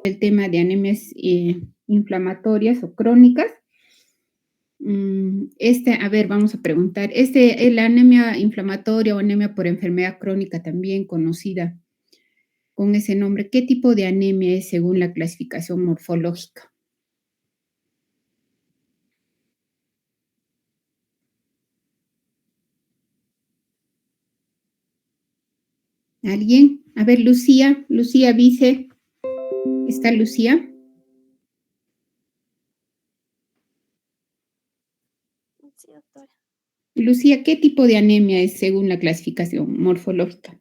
el tema de anemias inflamatorias o crónicas. A ver, vamos a preguntar, la anemia inflamatoria o anemia por enfermedad crónica, también conocida con ese nombre, ¿qué tipo de anemia es según la clasificación morfológica? ¿Alguien? A ver, Lucía Vice, ¿está Lucía? Sí, doctora. Lucía, ¿qué tipo de anemia es según la clasificación morfológica?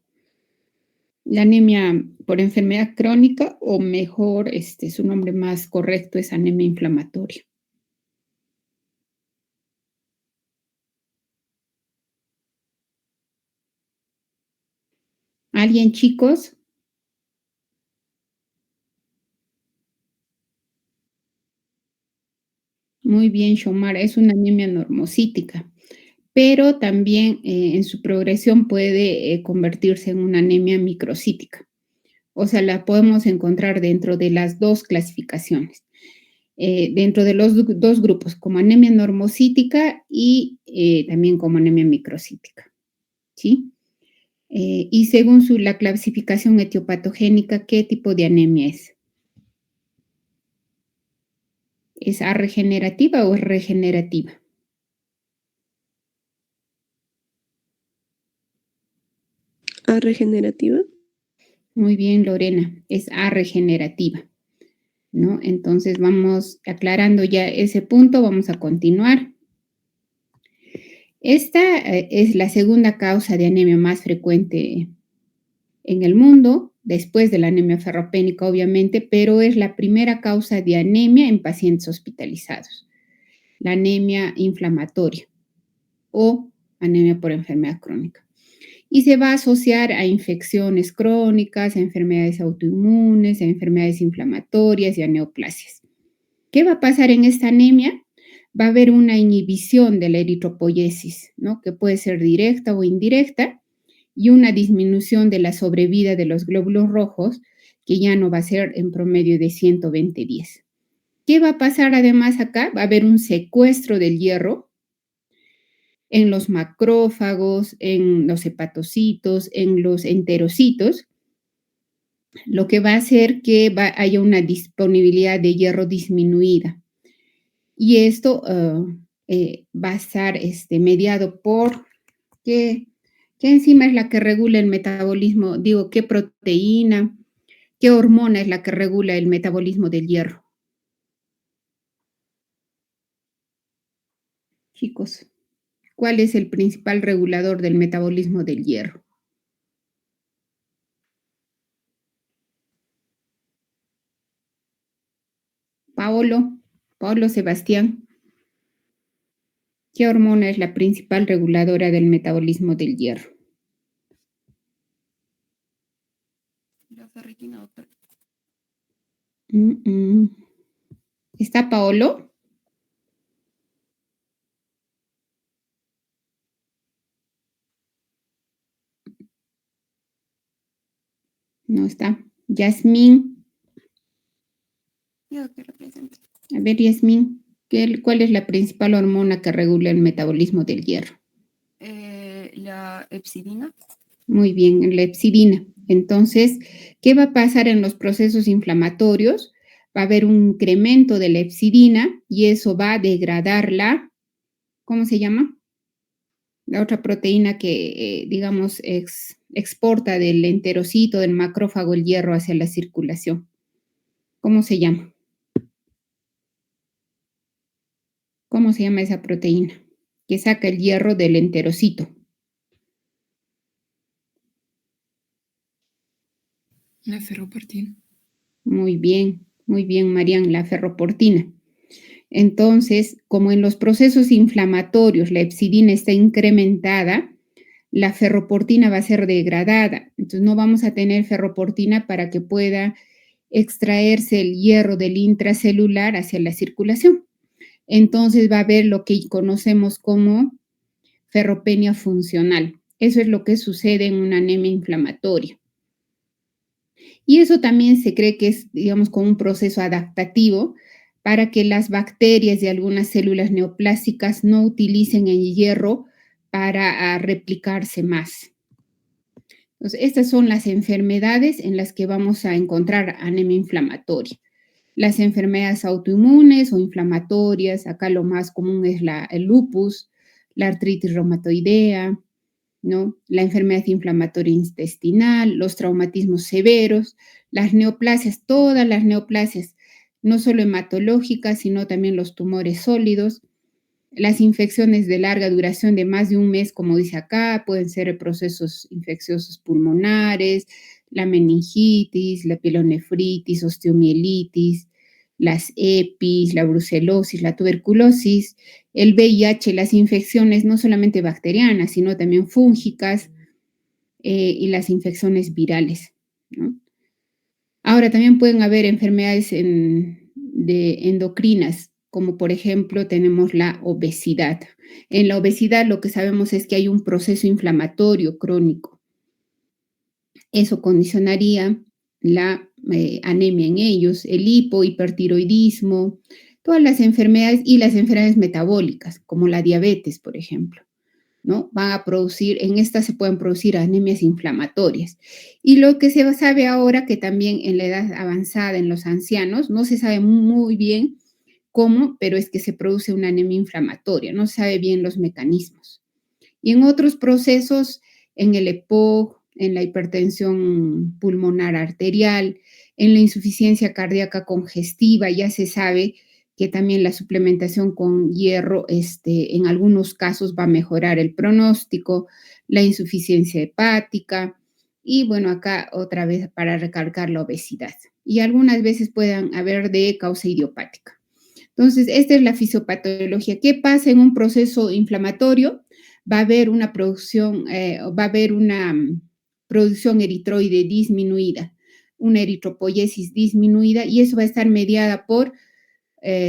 ¿La anemia por enfermedad crónica o mejor, su nombre más correcto es anemia inflamatoria? ¿Alguien, chicos? Muy bien, Xiomara, es una anemia normocítica, pero también en su progresión puede convertirse en una anemia microcítica. O sea, la podemos encontrar dentro de las dos clasificaciones, dentro de los dos grupos, como anemia normocítica y también como anemia microcítica, ¿sí? Y según la clasificación etiopatogénica, ¿qué tipo de anemia es? ¿Es A regenerativa o es regenerativa? ¿A regenerativa? Muy bien, Lorena, es A regenerativa, ¿no? Entonces vamos aclarando ya ese punto, vamos a continuar. Esta es la segunda causa de anemia más frecuente en el mundo, después de la anemia ferropénica, obviamente, pero es la primera causa de anemia en pacientes hospitalizados, la anemia inflamatoria o anemia por enfermedad crónica. Y se va a asociar a infecciones crónicas, a enfermedades autoinmunes, a enfermedades inflamatorias y a neoplasias. ¿Qué va a pasar en esta anemia? Va a haber una inhibición de la eritropoyesis, ¿no? Que puede ser directa o indirecta, y una disminución de la sobrevida de los glóbulos rojos, que ya no va a ser en promedio de 120 días. ¿Qué va a pasar además acá? Va a haber un secuestro del hierro en los macrófagos, en los hepatocitos, en los enterocitos, lo que va a hacer que haya una disponibilidad de hierro disminuida. Y esto va a estar mediado por qué enzima es la que regula el metabolismo, digo, qué proteína, qué hormona es la que regula el metabolismo del hierro. Chicos, ¿cuál es el principal regulador del metabolismo del hierro? Paolo Sebastián, ¿qué hormona es la principal reguladora del metabolismo del hierro? La ferritina, doctora. ¿Está Paolo? No está. Yasmín. Yo que lo presente. A ver, Yasmín, ¿cuál es la principal hormona que regula el metabolismo del hierro? La epsidina. Muy bien, la epsidina. Entonces, ¿qué va a pasar en los procesos inflamatorios? Va a haber un incremento de la epsidina y eso va a degradar ¿cómo se llama? La otra proteína que, digamos, exporta del enterocito, del macrófago, el hierro hacia la circulación. ¿Cómo se llama? ¿Cómo se llama esa proteína? Que saca el hierro del enterocito. La ferroportina. Muy bien, Marian, la ferroportina. Entonces, como en los procesos inflamatorios la epsidina está incrementada, la ferroportina va a ser degradada. Entonces, no vamos a tener ferroportina para que pueda extraerse el hierro del intracelular hacia la circulación. Entonces, va a haber lo que conocemos como ferropenia funcional. Eso es lo que sucede en una anemia inflamatoria. Y eso también se cree que es, digamos, como un proceso adaptativo para que las bacterias de algunas células neoplásicas no utilicen el hierro para replicarse más. Entonces, estas son las enfermedades en las que vamos a encontrar anemia inflamatoria. Las enfermedades autoinmunes o inflamatorias, acá lo más común es el lupus, la artritis reumatoidea, ¿no? La enfermedad inflamatoria intestinal, los traumatismos severos, las neoplasias, todas las neoplasias, no solo hematológicas, sino también los tumores sólidos, las infecciones de larga duración de más de un mes, como dice acá, pueden ser procesos infecciosos pulmonares, la meningitis, la pielonefritis, osteomielitis, las EPIs, la brucelosis, la tuberculosis, el VIH, las infecciones no solamente bacterianas, sino también fúngicas y las infecciones virales, ¿no? Ahora, también pueden haber enfermedades de endocrinas, como por ejemplo tenemos la obesidad. En la obesidad lo que sabemos es que hay un proceso inflamatorio crónico. Eso condicionaría la anemia en ellos, el hipertiroidismo, todas las enfermedades y las enfermedades metabólicas, como la diabetes, por ejemplo. ¿No? Van a producir, en estas se pueden producir anemias inflamatorias. Y lo que se sabe ahora, que también en la edad avanzada, en los ancianos, no se sabe muy bien cómo, pero es que se produce una anemia inflamatoria, no se sabe bien los mecanismos. Y en otros procesos, en el EPOC, en la hipertensión pulmonar arterial, en la insuficiencia cardíaca congestiva, ya se sabe que también la suplementación con hierro en algunos casos va a mejorar el pronóstico, la insuficiencia hepática y bueno, acá otra vez para recalcar la obesidad. Y algunas veces puedan haber de causa idiopática. Entonces, esta es la fisiopatología. ¿Qué pasa en un proceso inflamatorio? Va a haber una producción eritroide disminuida, una eritropoyesis disminuida y eso va a estar mediada por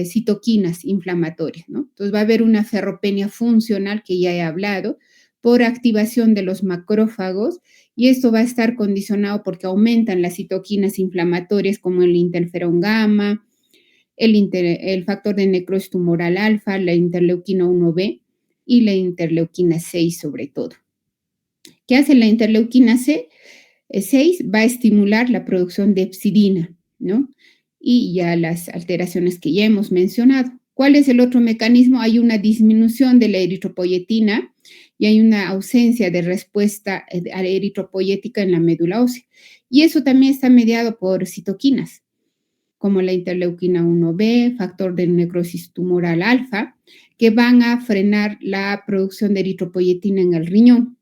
citoquinas inflamatorias, ¿no? Entonces va a haber una ferropenia funcional que ya he hablado por activación de los macrófagos y esto va a estar condicionado porque aumentan las citoquinas inflamatorias como el interferón gamma, el factor de necrosis tumoral alfa, la interleuquina 1B y la interleuquina 6 sobre todo. ¿Qué hace la interleuquina 6? Va a estimular la producción de hepcidina, ¿no? Y ya las alteraciones que ya hemos mencionado. ¿Cuál es el otro mecanismo? Hay una disminución de la eritropoyetina y hay una ausencia de respuesta a la eritropoyética en la médula ósea. Y eso también está mediado por citoquinas, como la interleuquina 1B, factor de necrosis tumoral alfa, que van a frenar la producción de eritropoyetina en el riñón.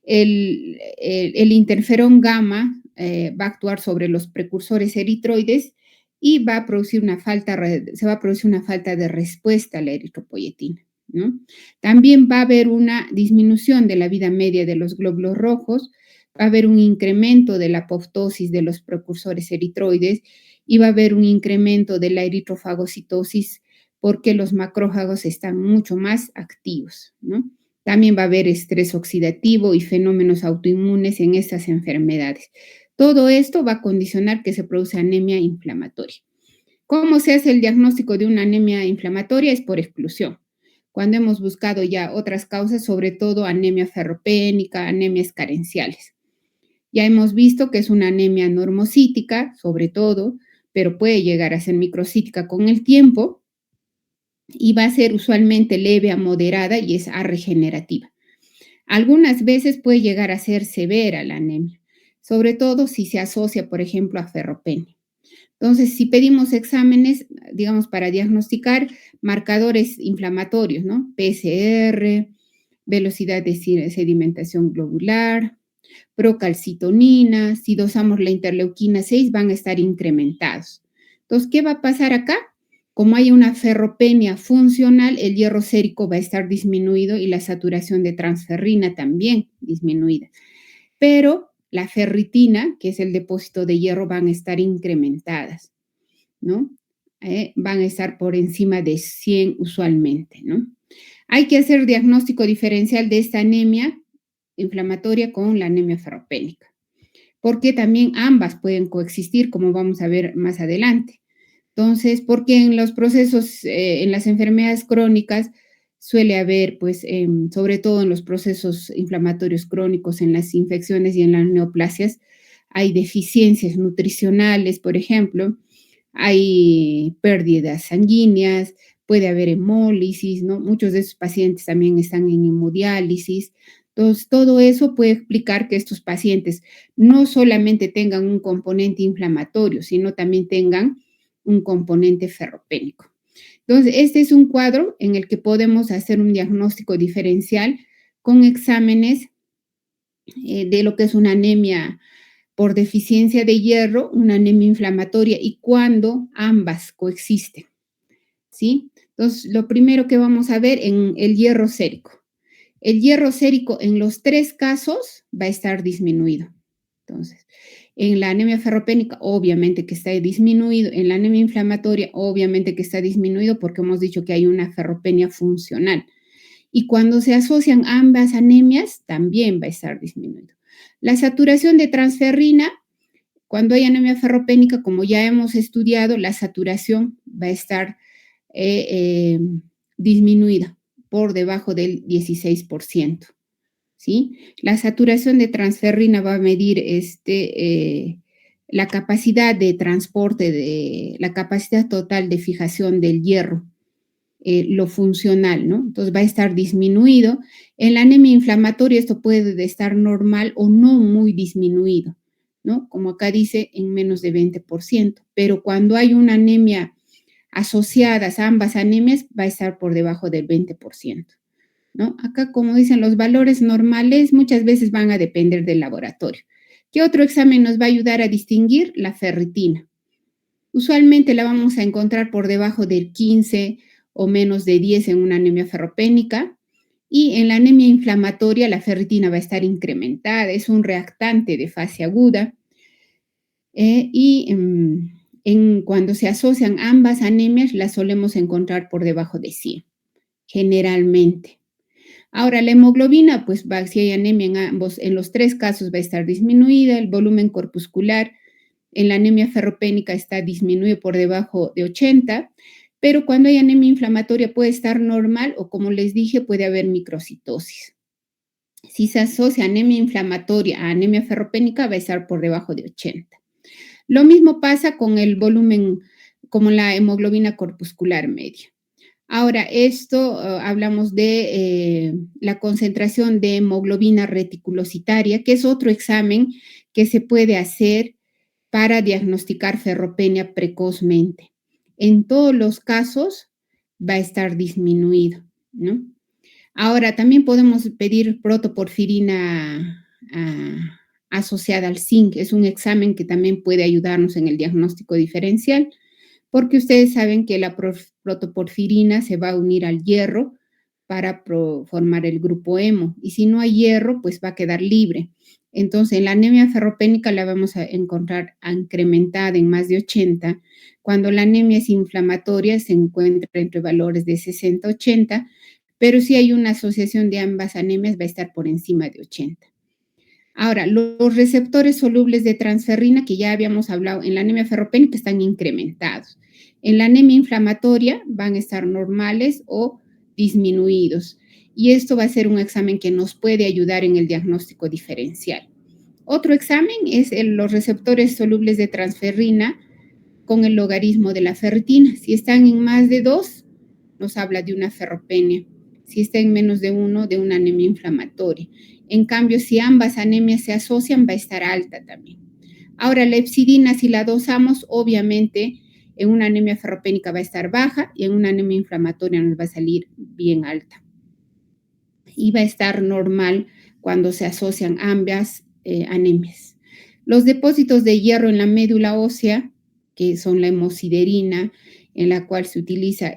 El interferón gamma va a actuar sobre los precursores eritroides y se va a producir una falta de respuesta a la eritropoyetina, ¿no? También va a haber una disminución de la vida media de los glóbulos rojos, va a haber un incremento de la apoptosis de los precursores eritroides y va a haber un incremento de la eritrofagocitosis porque los macrófagos están mucho más activos, ¿no? También va a haber estrés oxidativo y fenómenos autoinmunes en estas enfermedades. Todo esto va a condicionar que se produce anemia inflamatoria. ¿Cómo se hace el diagnóstico de una anemia inflamatoria? Es por exclusión. Cuando hemos buscado ya otras causas, sobre todo anemia ferropénica, anemias carenciales. Ya hemos visto que es una anemia normocítica, sobre todo, pero puede llegar a ser microcítica con el tiempo y va a ser usualmente leve a moderada y es regenerativa. Algunas veces puede llegar a ser severa la anemia, sobre todo si se asocia, por ejemplo, a ferropenia. Entonces, si pedimos exámenes, digamos, para diagnosticar marcadores inflamatorios, ¿no? PCR, velocidad de sedimentación globular, procalcitonina, si dosamos la interleuquina 6 van a estar incrementados. Entonces, ¿qué va a pasar acá? Como hay una ferropenia funcional, el hierro sérico va a estar disminuido y la saturación de transferrina también disminuida. Pero la ferritina, que es el depósito de hierro, van a estar incrementadas, ¿no? Van a estar por encima de 100 usualmente, ¿no? Hay que hacer diagnóstico diferencial de esta anemia inflamatoria con la anemia ferropénica. porque también ambas pueden coexistir, como vamos a ver más adelante. Entonces, porque en los procesos, en las enfermedades crónicas, suele haber, pues, sobre todo en los procesos inflamatorios crónicos, en las infecciones y en las neoplasias, hay deficiencias nutricionales, por ejemplo, hay pérdidas sanguíneas, puede haber hemólisis, ¿no? Muchos de esos pacientes también están en hemodiálisis. Entonces, todo eso puede explicar que estos pacientes no solamente tengan un componente inflamatorio, sino también tengan un componente ferropénico. Entonces, este es un cuadro en el que podemos hacer un diagnóstico diferencial con exámenes de lo que es una anemia por deficiencia de hierro, una anemia inflamatoria y cuando ambas coexisten, ¿sí? Entonces, lo primero que vamos a ver en el hierro sérico. El hierro sérico en los 3 casos va a estar disminuido. Entonces, en la anemia ferropénica, obviamente que está disminuido. En la anemia inflamatoria, obviamente que está disminuido porque hemos dicho que hay una ferropenia funcional. Y cuando se asocian ambas anemias, también va a estar disminuido. La saturación de transferrina, cuando hay anemia ferropénica, como ya hemos estudiado, la saturación va a estar disminuida por debajo del 16%. ¿Sí? La saturación de transferrina va a medir la capacidad de transporte, la capacidad total de fijación del hierro, lo funcional, ¿no? Entonces va a estar disminuido. En la anemia inflamatoria esto puede estar normal o no muy disminuido, ¿no? Como acá dice, en menos de 20%, pero cuando hay una anemia asociadas a ambas anemias va a estar por debajo del 20%. ¿No? Acá, como dicen, los valores normales muchas veces van a depender del laboratorio. ¿Qué otro examen nos va a ayudar a distinguir? La ferritina. Usualmente la vamos a encontrar por debajo del 15 o menos de 10 en una anemia ferropénica. Y en la anemia inflamatoria la ferritina va a estar incrementada, es un reactante de fase aguda. Cuando se asocian ambas anemias, las solemos encontrar por debajo de 100, generalmente. Ahora, la hemoglobina, pues si hay anemia en los 3 casos va a estar disminuida, el volumen corpuscular en la anemia ferropénica está disminuido por debajo de 80, pero cuando hay anemia inflamatoria puede estar normal o, como les dije, puede haber microcitosis. Si se asocia anemia inflamatoria a anemia ferropénica va a estar por debajo de 80. Lo mismo pasa con el volumen, como la hemoglobina corpuscular media. Ahora, hablamos de la concentración de hemoglobina reticulocitaria, que es otro examen que se puede hacer para diagnosticar ferropenia precozmente. En todos los casos va a estar disminuido, ¿no? Ahora, también podemos pedir protoporfirina asociada al zinc. Es un examen que también puede ayudarnos en el diagnóstico diferencial, porque ustedes saben que la protoporfirina se va a unir al hierro para formar el grupo hemo, y si no hay hierro, pues va a quedar libre. Entonces, en la anemia ferropénica la vamos a encontrar incrementada en más de 80. Cuando la anemia es inflamatoria, se encuentra entre valores de 60 a 80, pero si hay una asociación de ambas anemias, va a estar por encima de 80. Ahora, los receptores solubles de transferrina, que ya habíamos hablado en la anemia ferropénica, están incrementados. En la anemia inflamatoria van a estar normales o disminuidos. Y esto va a ser un examen que nos puede ayudar en el diagnóstico diferencial. Otro examen es los receptores solubles de transferrina con el logaritmo de la ferritina. Si están en más de 2, nos habla de una ferropenia. Si está en menos de 1, de una anemia inflamatoria. En cambio, si ambas anemias se asocian, va a estar alta también. Ahora, la hepcidina, si la dosamos, obviamente en una anemia ferropénica va a estar baja y en una anemia inflamatoria nos va a salir bien alta. Y va a estar normal cuando se asocian ambas anemias. Los depósitos de hierro en la médula ósea, que son la hemosiderina, en la cual se utiliza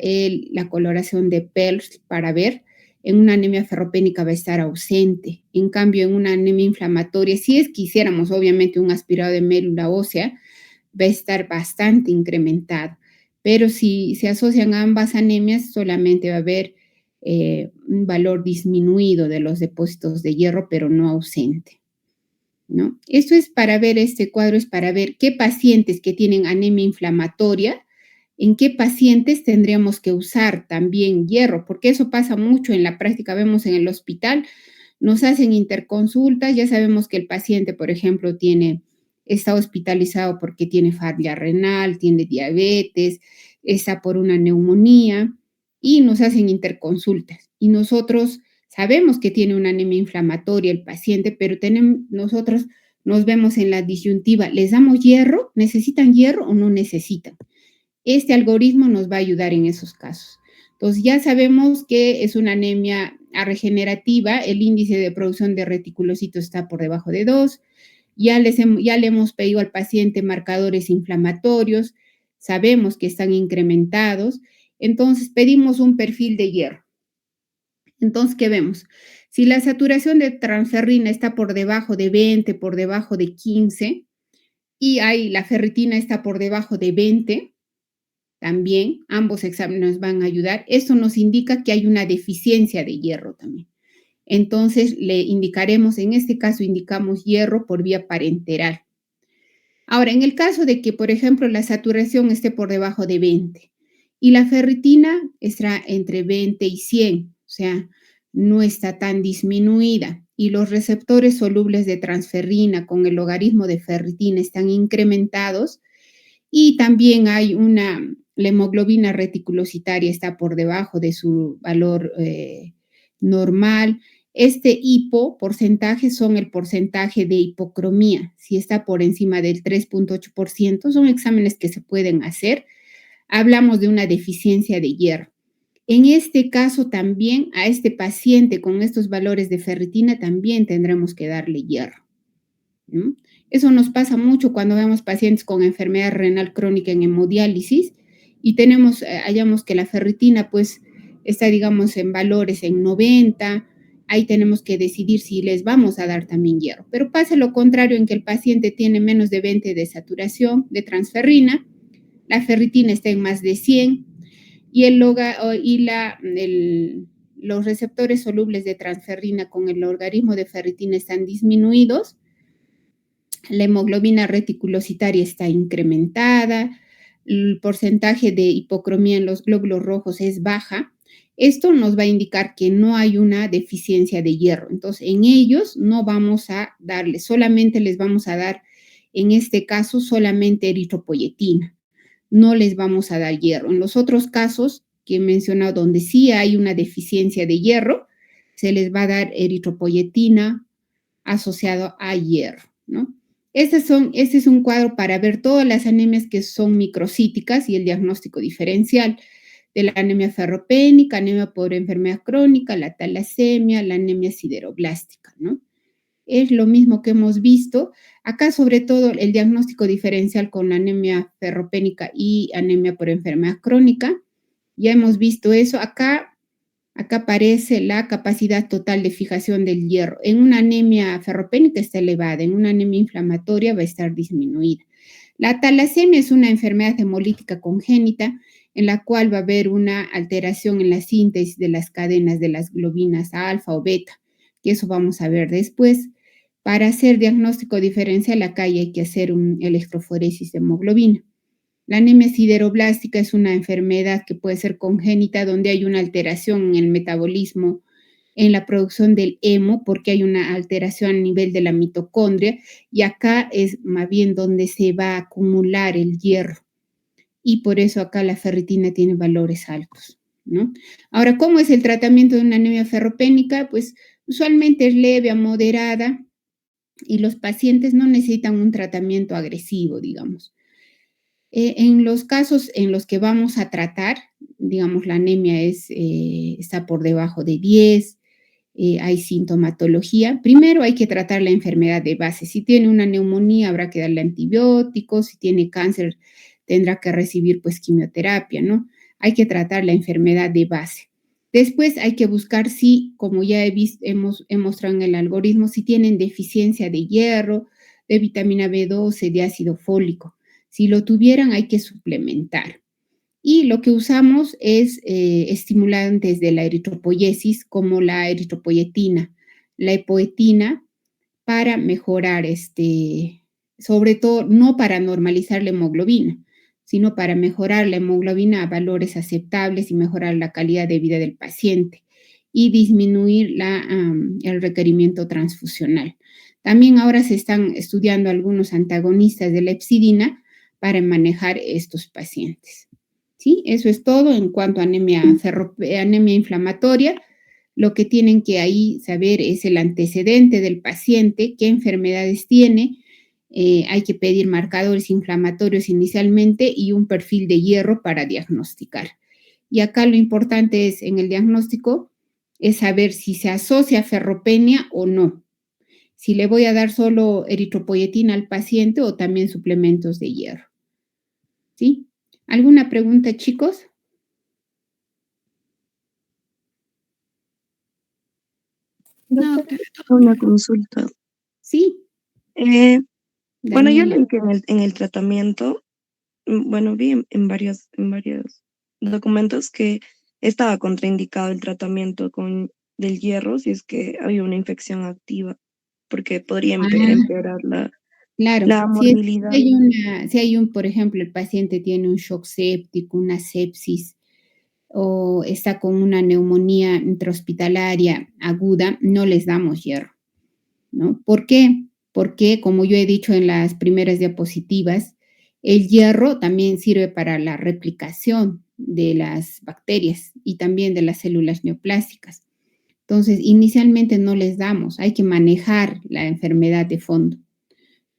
la coloración de PERS para ver, en una anemia ferropénica va a estar ausente. En cambio, en una anemia inflamatoria, si es que hiciéramos obviamente un aspirado de médula ósea, va a estar bastante incrementado. Pero si se asocian ambas anemias, solamente va a haber un valor disminuido de los depósitos de hierro, pero no ausente. ¿no? Esto es para ver, este cuadro es para ver qué pacientes que tienen anemia inflamatoria, en qué pacientes tendríamos que usar también hierro, porque eso pasa mucho en la práctica, vemos en el hospital, nos hacen interconsultas, ya sabemos que el paciente, por ejemplo, está hospitalizado porque tiene falla renal, tiene diabetes, está por una neumonía y nos hacen interconsultas. Y nosotros sabemos que tiene una anemia inflamatoria el paciente, pero nosotros nos vemos en la disyuntiva, ¿les damos hierro? ¿Necesitan hierro o no necesitan? Este algoritmo nos va a ayudar en esos casos. Entonces, ya sabemos que es una anemia regenerativa, el índice de producción de reticulocitos está por debajo de 2, ya le hemos pedido al paciente marcadores inflamatorios, sabemos que están incrementados, entonces pedimos un perfil de hierro. Entonces, ¿qué vemos? Si la saturación de transferrina está por debajo de 20, por debajo de 15, y la ferritina está por debajo de 20, también ambos exámenes van a ayudar. Esto nos indica que hay una deficiencia de hierro también. Entonces, le indicaremos, en este caso, indicamos hierro por vía parenteral. Ahora, en el caso de que, por ejemplo, la saturación esté por debajo de 20 y la ferritina está entre 20 y 100, o sea, no está tan disminuida, y los receptores solubles de transferrina con el logaritmo de ferritina están incrementados, y también la hemoglobina reticulocitaria está por debajo de su valor normal. Este porcentaje son el porcentaje de hipocromía. Si está por encima del 3.8%, son exámenes que se pueden hacer. Hablamos de una deficiencia de hierro. En este caso también a este paciente con estos valores de ferritina también tendremos que darle hierro, ¿no? Eso nos pasa mucho cuando vemos pacientes con enfermedad renal crónica en hemodiálisis y hallamos que la ferritina pues está, digamos, en valores en 90, ahí tenemos que decidir si les vamos a dar también hierro. Pero pasa lo contrario, en que el paciente tiene menos de 20 de saturación de transferrina, la ferritina está en más de 100 y los receptores solubles de transferrina con el logaritmo de ferritina están disminuidos, la hemoglobina reticulocitaria está incrementada, el porcentaje de hipocromía en los glóbulos rojos es baja. Esto nos va a indicar que no hay una deficiencia de hierro. Entonces, en ellos no vamos a darles, solamente les vamos a dar, en este caso, solamente eritropoyetina. No les vamos a dar hierro. En los otros casos que he mencionado, donde sí hay una deficiencia de hierro, se les va a dar eritropoyetina asociado a hierro, ¿no? Este es un cuadro para ver todas las anemias que son microcíticas y el diagnóstico diferencial de la anemia ferropénica, anemia por enfermedad crónica, la talasemia, la anemia sideroblástica, ¿no? Es lo mismo que hemos visto. Acá, sobre todo, el diagnóstico diferencial con la anemia ferropénica y anemia por enfermedad crónica. Ya hemos visto eso. Acá aparece la capacidad total de fijación del hierro. En una anemia ferropénica está elevada, en una anemia inflamatoria va a estar disminuida. La talasemia es una enfermedad hemolítica congénita en la cual va a haber una alteración en la síntesis de las cadenas de las globinas alfa o beta, que eso vamos a ver después. Para hacer diagnóstico diferencial, acá hay que hacer un electroforesis de hemoglobina. La anemia sideroblástica es una enfermedad que puede ser congénita, donde hay una alteración en el metabolismo, en la producción del hemo, porque hay una alteración a nivel de la mitocondria, y acá es más bien donde se va a acumular el hierro, y por eso acá la ferritina tiene valores altos, ¿no? Ahora, ¿cómo es el tratamiento de una anemia ferropénica? Pues usualmente es leve a moderada, y los pacientes no necesitan un tratamiento agresivo, digamos. En los casos en los que vamos a tratar, digamos, la anemia está por debajo de 10, hay sintomatología. Primero hay que tratar la enfermedad de base. Si tiene una neumonía, habrá que darle antibióticos. Si tiene cáncer, tendrá que recibir pues quimioterapia, ¿no? Hay que tratar la enfermedad de base. Después hay que buscar si, como ya hemos mostrado en el algoritmo, si tienen deficiencia de hierro, de vitamina B12, de ácido fólico. Si lo tuvieran, hay que suplementar. Y lo que usamos es estimulantes de la eritropoyesis, como la eritropoyetina, la epoetina, para mejorar, sobre todo, no para normalizar la hemoglobina, sino para mejorar la hemoglobina a valores aceptables y mejorar la calidad de vida del paciente y disminuir el requerimiento transfusional. También ahora se están estudiando algunos antagonistas de la hepcidina para manejar estos pacientes. ¿Sí? Eso es todo en cuanto a anemia inflamatoria. Lo que tienen que ahí saber es el antecedente del paciente, qué enfermedades tiene. Hay que pedir marcadores inflamatorios inicialmente y un perfil de hierro para diagnosticar. Y acá lo importante es en el diagnóstico es saber si se asocia a ferropenia o no. Si le voy a dar solo eritropoyetina al paciente o también suplementos de hierro. ¿Sí? ¿Alguna pregunta, chicos? No, Doctora, claro, todo una claro. consulta. Sí, Bueno, yo Daniela. leí que en el tratamiento, bueno, vi en varios documentos que estaba contraindicado el tratamiento del hierro si es que había una infección activa, porque podría Ah, empeorar claro. la morbilidad. Si hay un, por ejemplo, el paciente tiene un shock séptico, una sepsis o está con una neumonía intrahospitalaria aguda, no les damos hierro, ¿no? ¿Por qué? Porque, como yo he dicho en las primeras diapositivas, el hierro también sirve para la replicación de las bacterias y también de las células neoplásticas. Entonces, inicialmente no les damos, hay que manejar la enfermedad de fondo,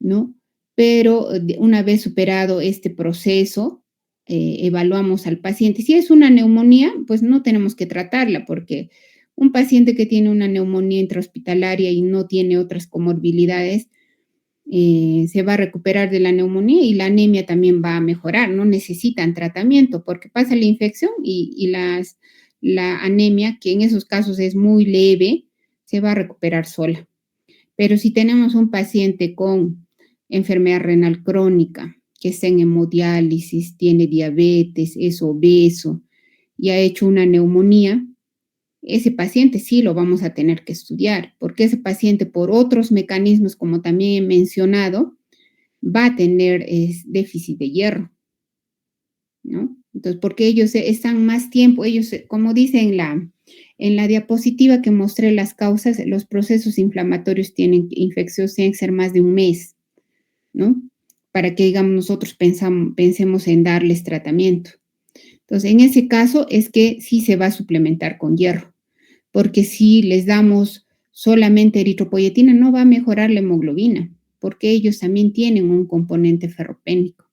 ¿no? Pero una vez superado este proceso, evaluamos al paciente. Si es una neumonía, pues no tenemos que tratarla porque un paciente que tiene una neumonía intrahospitalaria y no tiene otras comorbilidades, se va a recuperar de la neumonía y la anemia también va a mejorar, no necesitan tratamiento porque pasa la infección y la anemia, que en esos casos es muy leve, se va a recuperar sola. Pero si tenemos un paciente con enfermedad renal crónica, que está en hemodiálisis, tiene diabetes, es obeso y ha hecho una neumonía, ese paciente sí lo vamos a tener que estudiar, porque ese paciente por otros mecanismos, como también he mencionado, va a tener déficit de hierro, ¿no? Entonces, porque ellos están más tiempo, ellos, como dice en la diapositiva que mostré las causas, los procesos inflamatorios infecciosos tienen que ser más de un mes, ¿no? Para que, digamos, nosotros pensemos en darles tratamiento. Entonces, en ese caso es que sí se va a suplementar con hierro, porque si les damos solamente eritropoyetina, no va a mejorar la hemoglobina, porque ellos también tienen un componente ferropénico.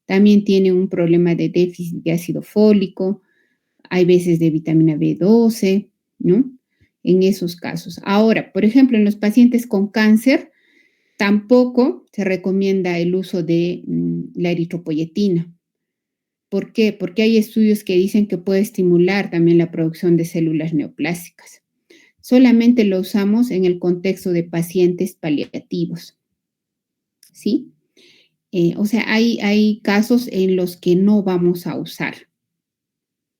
También tienen un problema de déficit de ácido fólico, hay veces de vitamina B12, ¿no? En esos casos. Ahora, por ejemplo, en los pacientes con cáncer, tampoco se recomienda el uso de la eritropoyetina. ¿Por qué? Porque hay estudios que dicen que puede estimular también la producción de células neoplásticas. Solamente lo usamos en el contexto de pacientes paliativos, ¿sí? O sea, hay casos en los que no vamos a usar,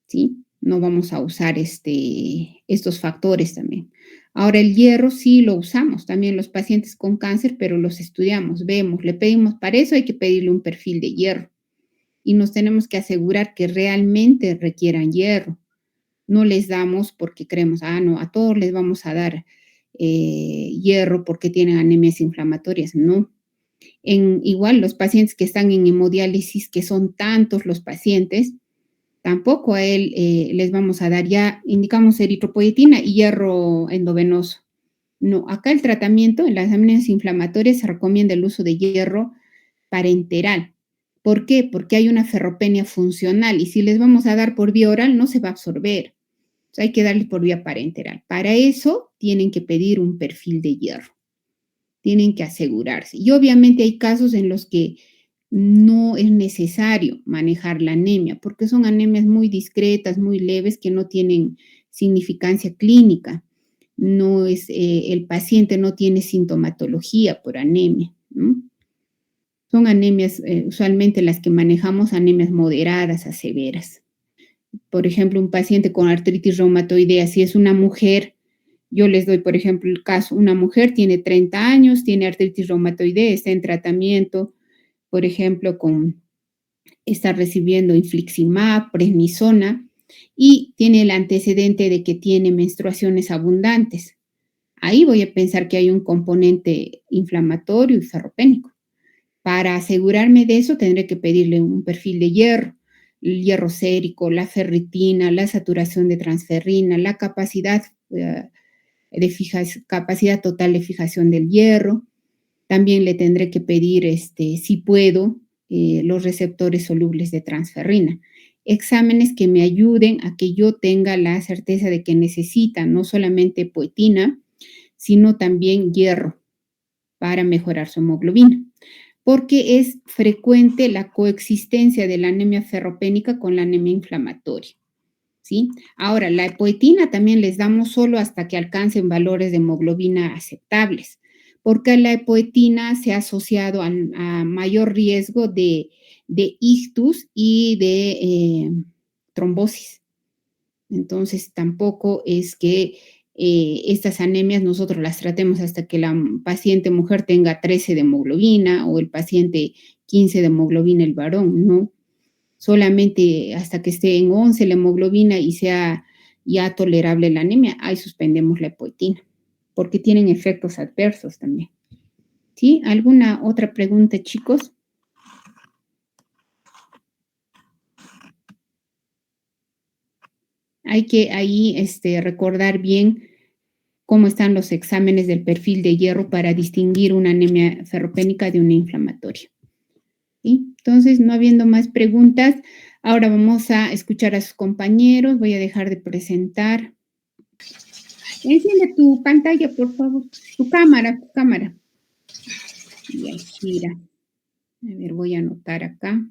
¿sí? No vamos a usar estos factores también. Ahora, el hierro sí lo usamos también los pacientes con cáncer, pero los estudiamos, vemos, le pedimos, para eso hay que pedirle un perfil de hierro y nos tenemos que asegurar que realmente requieran hierro. No les damos porque creemos, no, a todos les vamos a dar hierro porque tienen anemias inflamatorias. No. Igual los pacientes que están en hemodiálisis, que son tantos los pacientes, tampoco a él les vamos a dar, ya indicamos eritropoyetina y hierro endovenoso. No, acá el tratamiento en las anemias inflamatorias se recomienda el uso de hierro parenteral. ¿Por qué? Porque hay una ferropenia funcional y si les vamos a dar por vía oral no se va a absorber. O sea, hay que darle por vía parenteral. Para eso tienen que pedir un perfil de hierro. Tienen que asegurarse. Y obviamente hay casos en los que no es necesario manejar la anemia, porque son anemias muy discretas, muy leves, que no tienen significancia clínica. No es, el paciente no tiene sintomatología por anemia, ¿no? Son anemias, usualmente las que manejamos, anemias moderadas a severas. Por ejemplo, un paciente con artritis reumatoidea, si es una mujer, Yo les doy, por ejemplo, el caso, una mujer tiene 30 años, tiene artritis reumatoide, está en tratamiento, por ejemplo, está recibiendo infliximab, prednisona, y tiene el antecedente de que tiene menstruaciones abundantes. Ahí voy a pensar que hay un componente inflamatorio y ferropénico. Para asegurarme de eso, tendré que pedirle un perfil de hierro, el hierro sérico, la ferritina, la saturación de transferrina, la capacidad capacidad total de fijación del hierro. También le tendré que pedir, si puedo, los receptores solubles de transferrina. Exámenes que me ayuden a que yo tenga la certeza de que necesita no solamente poetina, sino también hierro para mejorar su hemoglobina, porque es frecuente la coexistencia de la anemia ferropénica con la anemia inflamatoria, ¿sí? Ahora, la epoetina también les damos solo hasta que alcancen valores de hemoglobina aceptables, porque la epoetina se ha asociado a mayor riesgo de ictus y de trombosis. Entonces, tampoco es que estas anemias nosotros las tratemos hasta que la paciente mujer tenga 13 de hemoglobina o el paciente 15 de hemoglobina el varón, no. Solamente hasta que esté en 11 la hemoglobina y sea ya tolerable la anemia, ahí suspendemos la epoetina, porque tienen efectos adversos también. ¿Sí? ¿Alguna otra pregunta, chicos? Hay que ahí recordar bien cómo están los exámenes del perfil de hierro para distinguir una anemia ferropénica de una inflamatoria. ¿Sí? Entonces, no habiendo más preguntas, ahora vamos a escuchar a sus compañeros. Voy a dejar de presentar. Enciende tu pantalla, por favor. Tu cámara. Y ahí gira. A ver, voy a anotar acá.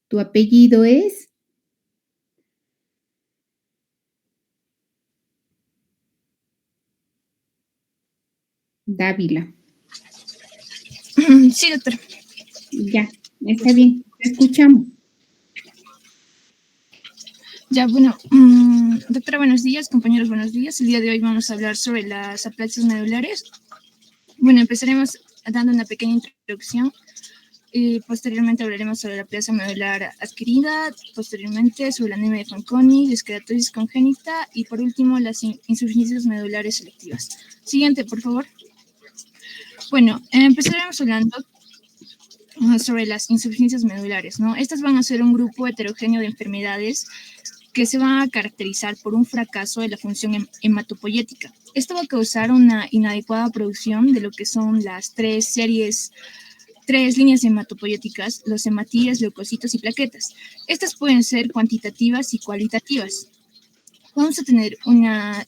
¿Tu apellido es? Dávila. Sí, doctora. Ya, está bien. Te escuchamos. Ya, bueno, doctora, buenos días, compañeros, buenos días. El día de hoy vamos a hablar sobre las aplasias medulares. Bueno, empezaremos dando una pequeña introducción y posteriormente hablaremos sobre la aplasia medular adquirida, posteriormente sobre la anemia de Fanconi, esqueratosis congénita y por último las insuficiencias medulares selectivas. Siguiente, por favor. Bueno, empezaremos hablando sobre las insuficiencias medulares, ¿no? Estas van a ser un grupo heterogéneo de enfermedades que se van a caracterizar por un fracaso de la función hematopoyética. Esto va a causar una inadecuada producción de lo que son las tres líneas hematopoyéticas, los hematíes, leucocitos y plaquetas. Estas pueden ser cuantitativas y cualitativas. Vamos a tener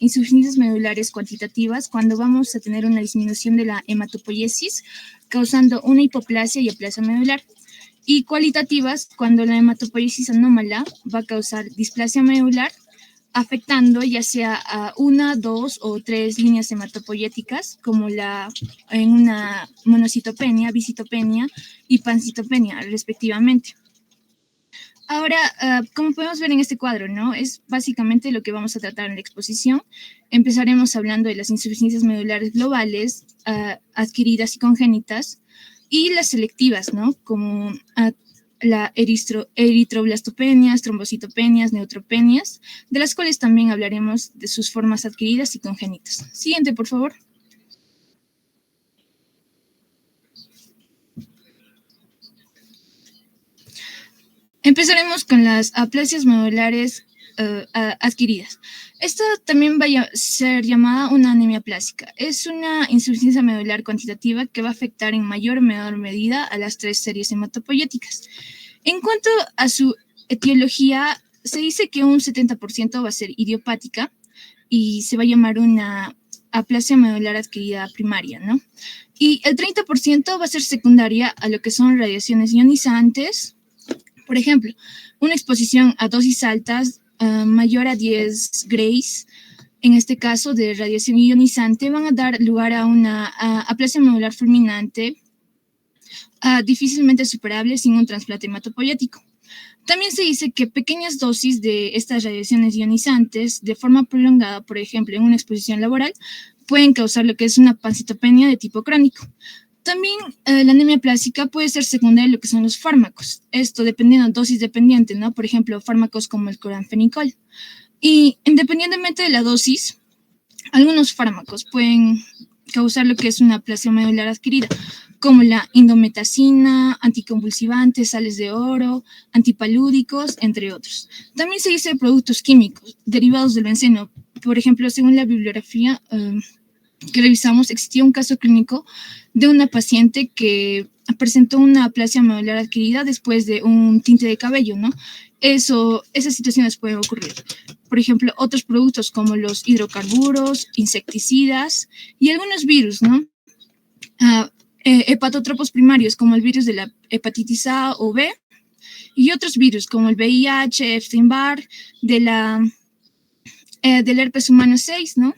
insuficiencias medulares cuantitativas cuando vamos a tener una disminución de la hematopoiesis, causando una hipoplasia y aplasia medular. Y cualitativas cuando la hematopoiesis anómala va a causar displasia medular, afectando ya sea a 1, 2 o 3 líneas hematopoyéticas, como en una monocitopenia, bicitopenia y pancitopenia, respectivamente. Ahora, como podemos ver en este cuadro, ¿no? Es básicamente lo que vamos a tratar en la exposición. Empezaremos hablando de las insuficiencias medulares globales, adquiridas y congénitas, y las selectivas, ¿no? Como la eritroblastopenias, trombocitopenias, neutropenias, de las cuales también hablaremos de sus formas adquiridas y congénitas. Siguiente, por favor. Empezaremos con las aplasias medulares adquiridas. Esta también va a ser llamada una anemia plásica. Es una insuficiencia medular cuantitativa que va a afectar en mayor o menor medida a las tres series hematopoyéticas. En cuanto a su etiología, se dice que un 70% va a ser idiopática y se va a llamar una aplasia medular adquirida primaria, ¿no? Y el 30% va a ser secundaria a lo que son radiaciones ionizantes. Por ejemplo, una exposición a dosis altas mayor a 10 grays, en este caso de radiación ionizante, van a dar lugar a una aplasia medular fulminante difícilmente superable sin un trasplante hematopoyético. También se dice que pequeñas dosis de estas radiaciones ionizantes de forma prolongada, por ejemplo, en una exposición laboral, pueden causar lo que es una pancitopenia de tipo crónico. También la anemia plástica puede ser secundaria a lo que son los fármacos. Esto dependiendo, dosis dependiente, ¿no? Por ejemplo, fármacos como el cloranfenicol. Y independientemente de la dosis, algunos fármacos pueden causar lo que es una aplasia medular adquirida, como la indometacina, anticonvulsivantes, sales de oro, antipalúdicos, entre otros. También se dice de productos químicos derivados del benceno. Por ejemplo, según la bibliografía que revisamos, existía un caso clínico de una paciente que presentó una aplasia medular adquirida después de un tinte de cabello, ¿no? Esas situaciones pueden ocurrir. Por ejemplo, otros productos como los hidrocarburos, insecticidas y algunos virus, ¿no? Hepatotropos primarios como el virus de la hepatitis A o B y otros virus como el VIH, Epstein-Barr, del herpes humano 6, ¿no?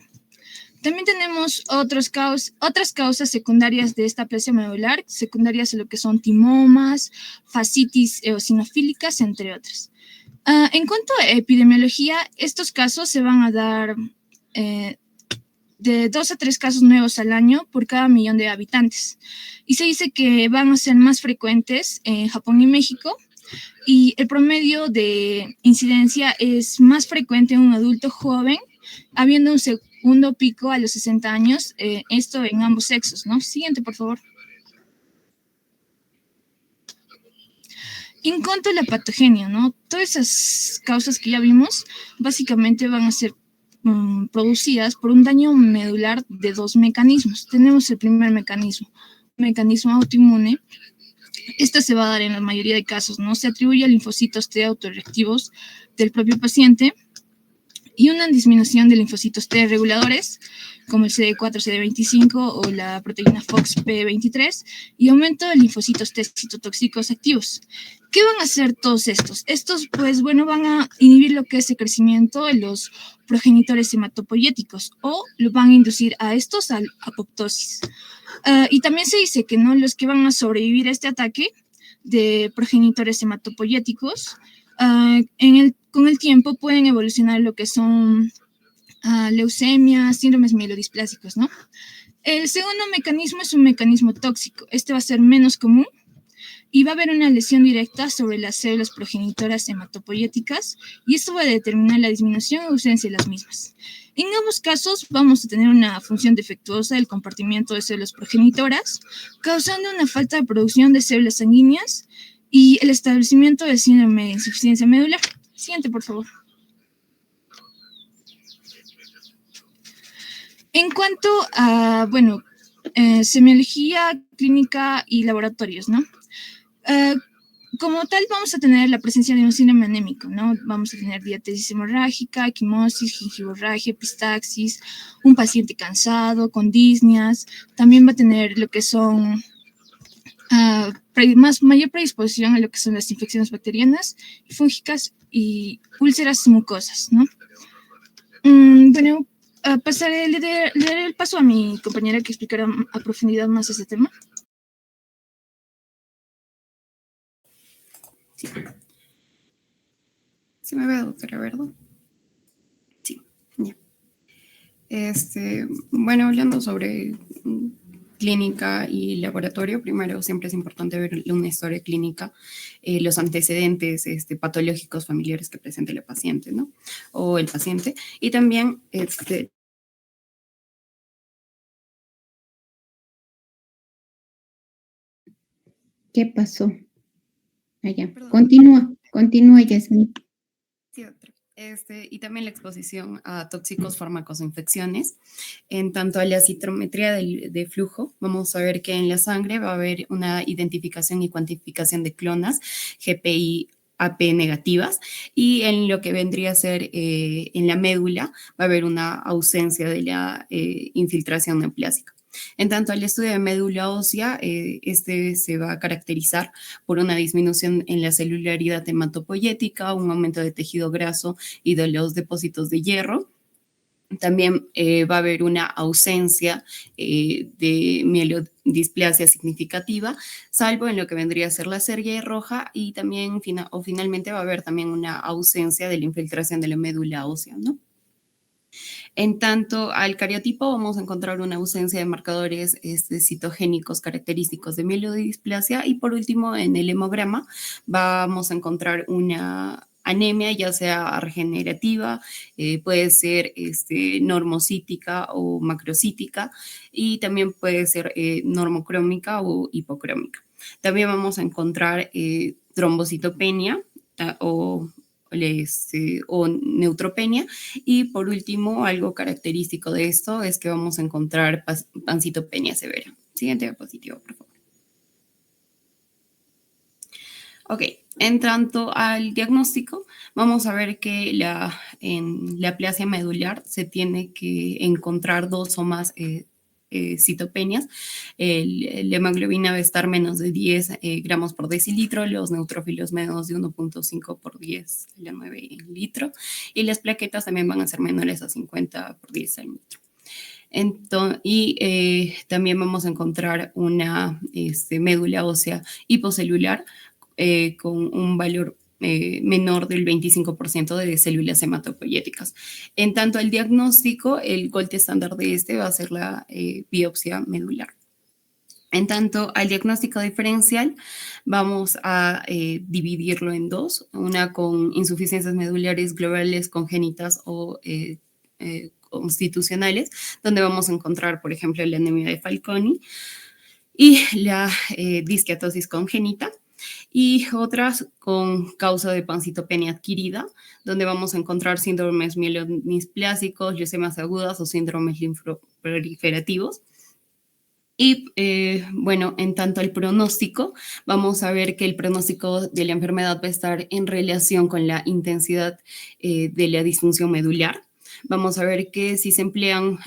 También tenemos otras causas secundarias de esta aplasia medular, secundarias a lo que son timomas, fascitis eosinofílicas, entre otras. En cuanto a epidemiología, estos casos se van a dar de 2 a 3 casos nuevos al año por cada 1.000.000 de habitantes. Y se dice que van a ser más frecuentes en Japón y México, y el promedio de incidencia es más frecuente en un adulto joven, habiendo un segundo pico a los 60 años, esto en ambos sexos, ¿no? Siguiente, por favor. En cuanto a la patogenia, ¿no? Todas esas causas que ya vimos, básicamente van a ser producidas por un daño medular de 2 mecanismos. Tenemos el primer mecanismo, un mecanismo autoinmune. Esta se va a dar en la mayoría de casos, ¿no? Se atribuye a linfocitos T autorreactivos del propio paciente y una disminución de linfocitos T reguladores, como el CD4, CD25 o la proteína FOXP23, y aumento de linfocitos T citotóxicos activos. ¿Qué van a hacer todos estos? Estos, pues, bueno, van a inhibir lo que es el crecimiento de los progenitores hematopoyéticos o lo van a inducir a estos a apoptosis. Y también se dice que no los que van a sobrevivir a este ataque de progenitores hematopoyéticos con el tiempo pueden evolucionar lo que son leucemias, síndromes mielodisplásicos, ¿no? El segundo mecanismo es un mecanismo tóxico. Este va a ser menos común y va a haber una lesión directa sobre las células progenitoras hematopoyéticas y esto va a determinar la disminución o ausencia de las mismas. En ambos casos vamos a tener una función defectuosa del compartimiento de células progenitoras, causando una falta de producción de células sanguíneas y el establecimiento del síndrome de insuficiencia medular. Siguiente, por favor. En cuanto a, bueno, semiología clínica y laboratorios, ¿no? Como tal, vamos a tener la presencia de un síndrome anémico, ¿no? Vamos a tener diatesis hemorrágica, equimosis, gingivorragia, epistaxis, un paciente cansado, con disnias. También va a tener lo que son mayor predisposición a lo que son las infecciones bacterianas y fúngicas y úlceras mucosas, ¿no? Bueno, le daré el paso a mi compañera que explicará a profundidad más ese tema. Sí. ¿Sí me ve, doctora, verdad? Sí, ya. Bueno, hablando sobre clínica y laboratorio, primero siempre es importante ver una historia clínica, los antecedentes patológicos familiares que presente la paciente, ¿no? O el paciente. Y también ¿Qué pasó? Allá. Perdón. Continúa, Yasmin. Sí, doctora. Y también la exposición a tóxicos, fármacos o infecciones. En tanto a la citometría de flujo, vamos a ver que en la sangre va a haber una identificación y cuantificación de clonas, GPI AP negativas, y en lo que vendría a ser en la médula va a haber una ausencia de la infiltración neoplásica. En tanto al estudio de médula ósea, se va a caracterizar por una disminución en la celularidad hematopoyética, un aumento de tejido graso y de los depósitos de hierro. También va a haber una ausencia de mielodisplasia significativa, salvo en lo que vendría a ser la serie roja, y también finalmente va a haber también una ausencia de la infiltración de la médula ósea, ¿no? En tanto al cariotipo vamos a encontrar una ausencia de marcadores citogénicos característicos de mielodisplasia, y por último en el hemograma vamos a encontrar una anemia, ya sea regenerativa, puede ser normocítica o macrocítica, y también puede ser normocrómica o hipocrómica. También vamos a encontrar trombocitopenia o neutropenia, y por último, algo característico de esto es que vamos a encontrar pancitopenia severa. Siguiente diapositiva, por favor. Ok, en tanto al diagnóstico, vamos a ver que en la aplasia medular se tiene que encontrar 2 o más citopenias. La hemoglobina va a estar menos de 10 gramos por decilitro, los neutrófilos menos de 1.5 por 10 a la 9 en litro, y las plaquetas también van a ser menores a 50 por 10 al litro. También vamos a encontrar una médula ósea hipocelular con un valor menor del 25% de células hematopoyéticas. En tanto al diagnóstico, el gold estándar de va a ser la biopsia medular. En tanto al diagnóstico diferencial, vamos a dividirlo en 2, una con insuficiencias medulares globales congénitas o constitucionales, donde vamos a encontrar, por ejemplo, la anemia de Fanconi y la disquiatosis congénita, y otras con causa de pancitopenia adquirida, donde vamos a encontrar síndromes mielodisplásicos, leucemias agudas o síndromes linfoproliferativos. Y bueno, en tanto al pronóstico, vamos a ver que el pronóstico de la enfermedad va a estar en relación con la intensidad de la disfunción medular. Vamos a ver que si se emplean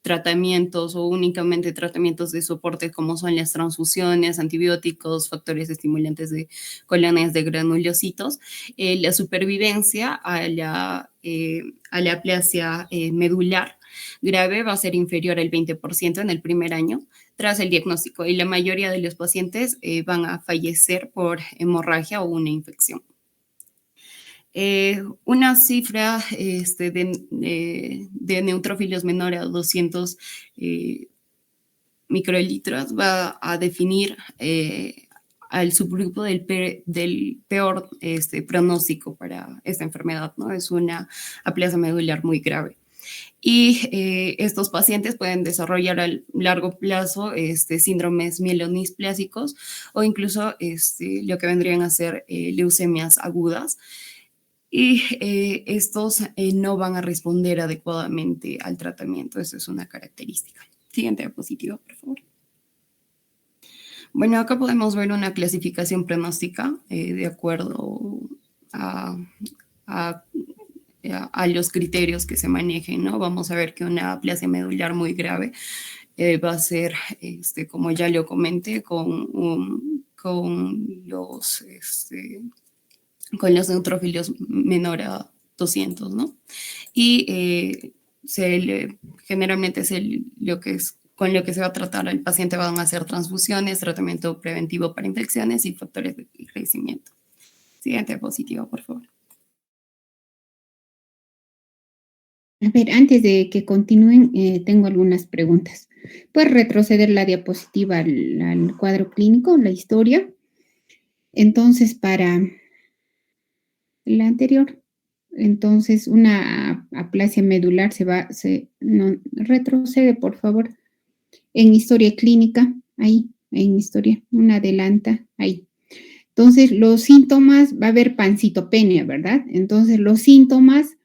tratamientos o únicamente tratamientos de soporte como son las transfusiones, antibióticos, factores estimulantes de colonias de granulocitos, la supervivencia a la aplasia medular grave va a ser inferior al 20% en el primer año tras el diagnóstico, y la mayoría de los pacientes van a fallecer por hemorragia o una infección. Una cifra de neutrófilos menor a 200 microlitros va a definir al subgrupo del peor pronóstico para esta enfermedad, ¿no? Es una aplasia medular muy grave. Y estos pacientes pueden desarrollar a largo plazo síndromes mielodisplásicos o incluso lo que vendrían a ser leucemias agudas. Y estos no van a responder adecuadamente al tratamiento. Eso es una característica. Siguiente diapositiva, por favor. Bueno, acá podemos ver una clasificación pronóstica de acuerdo a los criterios que se manejen, ¿no? Vamos a ver que una aplasia medular muy grave va a ser, como ya lo comenté, con los neutrófilos menor a 200, ¿no? Y generalmente con lo que se va a tratar al paciente van a ser transfusiones, tratamiento preventivo para infecciones y factores de crecimiento. Siguiente diapositiva, por favor. A ver, antes de que continúen, tengo algunas preguntas. ¿Puedes retroceder la diapositiva al cuadro clínico, la historia? Entonces, para la anterior, entonces una aplasia medular no, retrocede, por favor, en historia clínica, ahí, en historia, una adelanta, ahí. Entonces, los síntomas, va a haber pancitopenia, ¿verdad? Entonces, los síntomas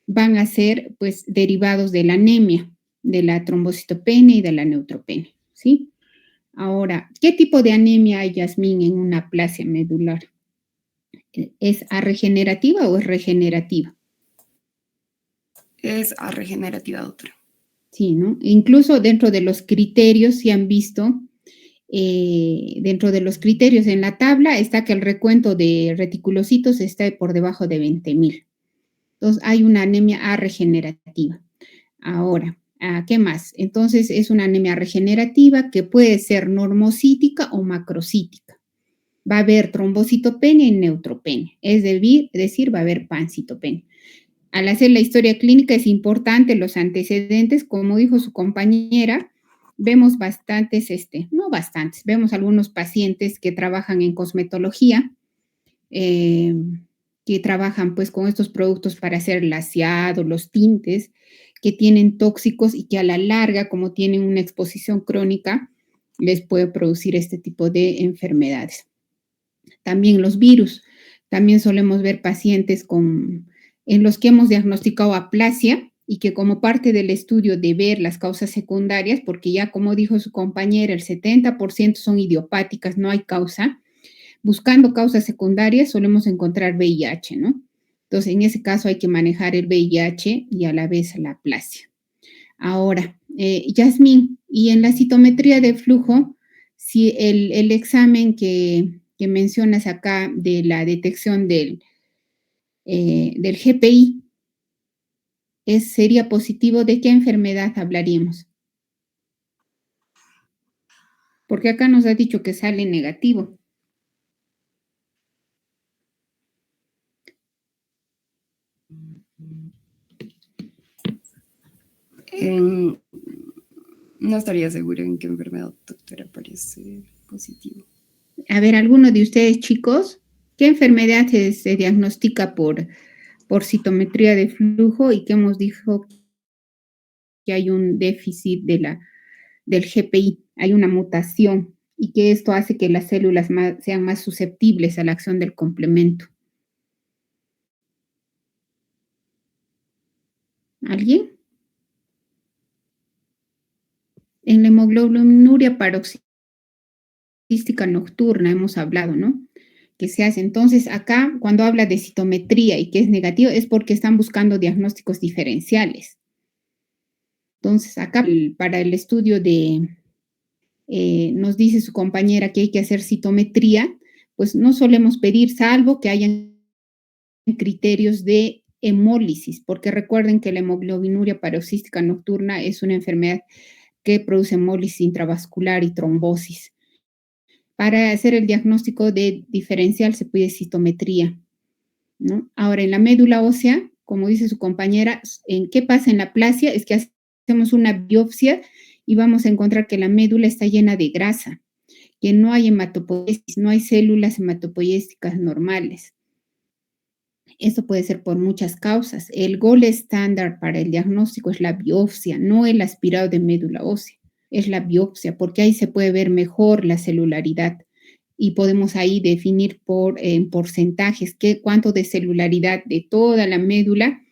van a ser, pues, derivados de la anemia, de la trombocitopenia y de la neutropenia, ¿sí? Ahora, ¿qué tipo de anemia hay, Yasmín, en una aplasia medular? ¿Es arregenerativa o es regenerativa? Es regenerativa, doctora. Sí, ¿no? Incluso dentro de los criterios, si han visto, dentro de los criterios en la tabla está que el recuento de reticulocitos está por debajo de 20,000. Entonces, hay una anemia regenerativa. Ahora, ¿qué más? Entonces, es una anemia regenerativa que puede ser normocítica o macrocítica. Va a haber trombocitopenia y neutropenia, es decir, va a haber pancitopenia. Al hacer la historia clínica es importante los antecedentes, como dijo su compañera, vemos vemos algunos pacientes que trabajan en cosmetología, que trabajan pues con estos productos para hacer laseado, los tintes, que tienen tóxicos y que a la larga, como tienen una exposición crónica, les puede producir este tipo de enfermedades. También los virus. También solemos ver pacientes en los que hemos diagnosticado aplasia y que como parte del estudio de ver las causas secundarias, porque ya como dijo su compañera, el 70% son idiopáticas, no hay causa. Buscando causas secundarias solemos encontrar VIH, ¿no? Entonces, en ese caso hay que manejar el VIH y a la vez la aplasia. Ahora, Yasmín, y en la citometría de flujo, si el examen que mencionas acá de la detección del GPI sería positivo, ¿de qué enfermedad hablaríamos? Porque acá nos ha dicho que sale negativo. No estaría segura en qué enfermedad, doctora, parece positivo. A ver, ¿alguno de ustedes, chicos, qué enfermedad se diagnostica por citometría de flujo y que hemos dicho que hay un déficit del GPI, hay una mutación y que esto hace que las células sean más susceptibles a la acción del complemento? ¿Alguien? En la hemoglobinuria paroxística nocturna hemos hablado, ¿no? Que se hace. Entonces, acá, cuando habla de citometría y que es negativo, es porque están buscando diagnósticos diferenciales. Entonces, acá, para el estudio nos dice su compañera que hay que hacer citometría, pues no solemos pedir, salvo que hayan criterios de hemólisis, porque recuerden que la hemoglobinuria paroxística nocturna es una enfermedad que produce hemólisis intravascular y trombosis. Para hacer el diagnóstico de diferencial se pide citometría, ¿no? Ahora, en la médula ósea, como dice su compañera, ¿en qué pasa en la aplasia? Es que hacemos una biopsia y vamos a encontrar que la médula está llena de grasa, que no hay hematopoiesis, no hay células hematopoiésicas normales. Esto puede ser por muchas causas. El gold estándar para el diagnóstico es la biopsia, no el aspirado de médula ósea, es la biopsia, porque ahí se puede ver mejor la celularidad y podemos ahí definir en porcentajes cuánto de celularidad de toda la médula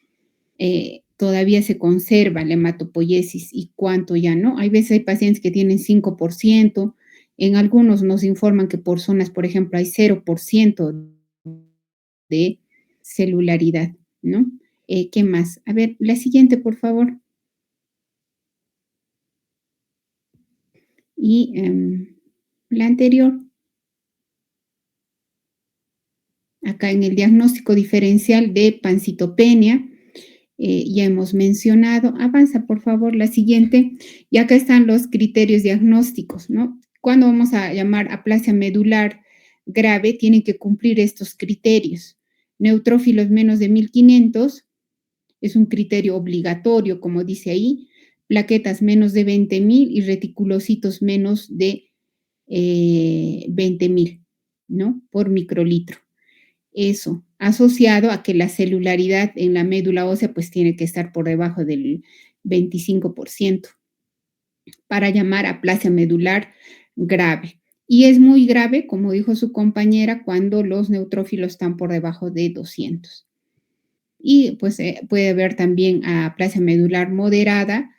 todavía se conserva la hematopoiesis y cuánto ya no. Hay veces hay pacientes que tienen 5%, en algunos nos informan que por zonas, por ejemplo, hay 0% de celularidad, ¿no? ¿Qué más? A ver, la siguiente, por favor. Y la anterior. Acá en el diagnóstico diferencial de pancitopenia, ya hemos mencionado. Avanza, por favor, la siguiente. Y acá están los criterios diagnósticos, ¿no? Cuando vamos a llamar aplasia medular grave, tienen que cumplir estos criterios. Neutrófilos menos de 1500, es un criterio obligatorio, como dice ahí. Plaquetas menos de 20,000 y reticulocitos menos de 20,000, ¿no? Por microlitro. Eso, asociado a que la celularidad en la médula ósea pues tiene que estar por debajo del 25% para llamar aplasia medular grave. Y es muy grave, como dijo su compañera, cuando los neutrófilos están por debajo de 200. Y pues puede haber también aplasia medular moderada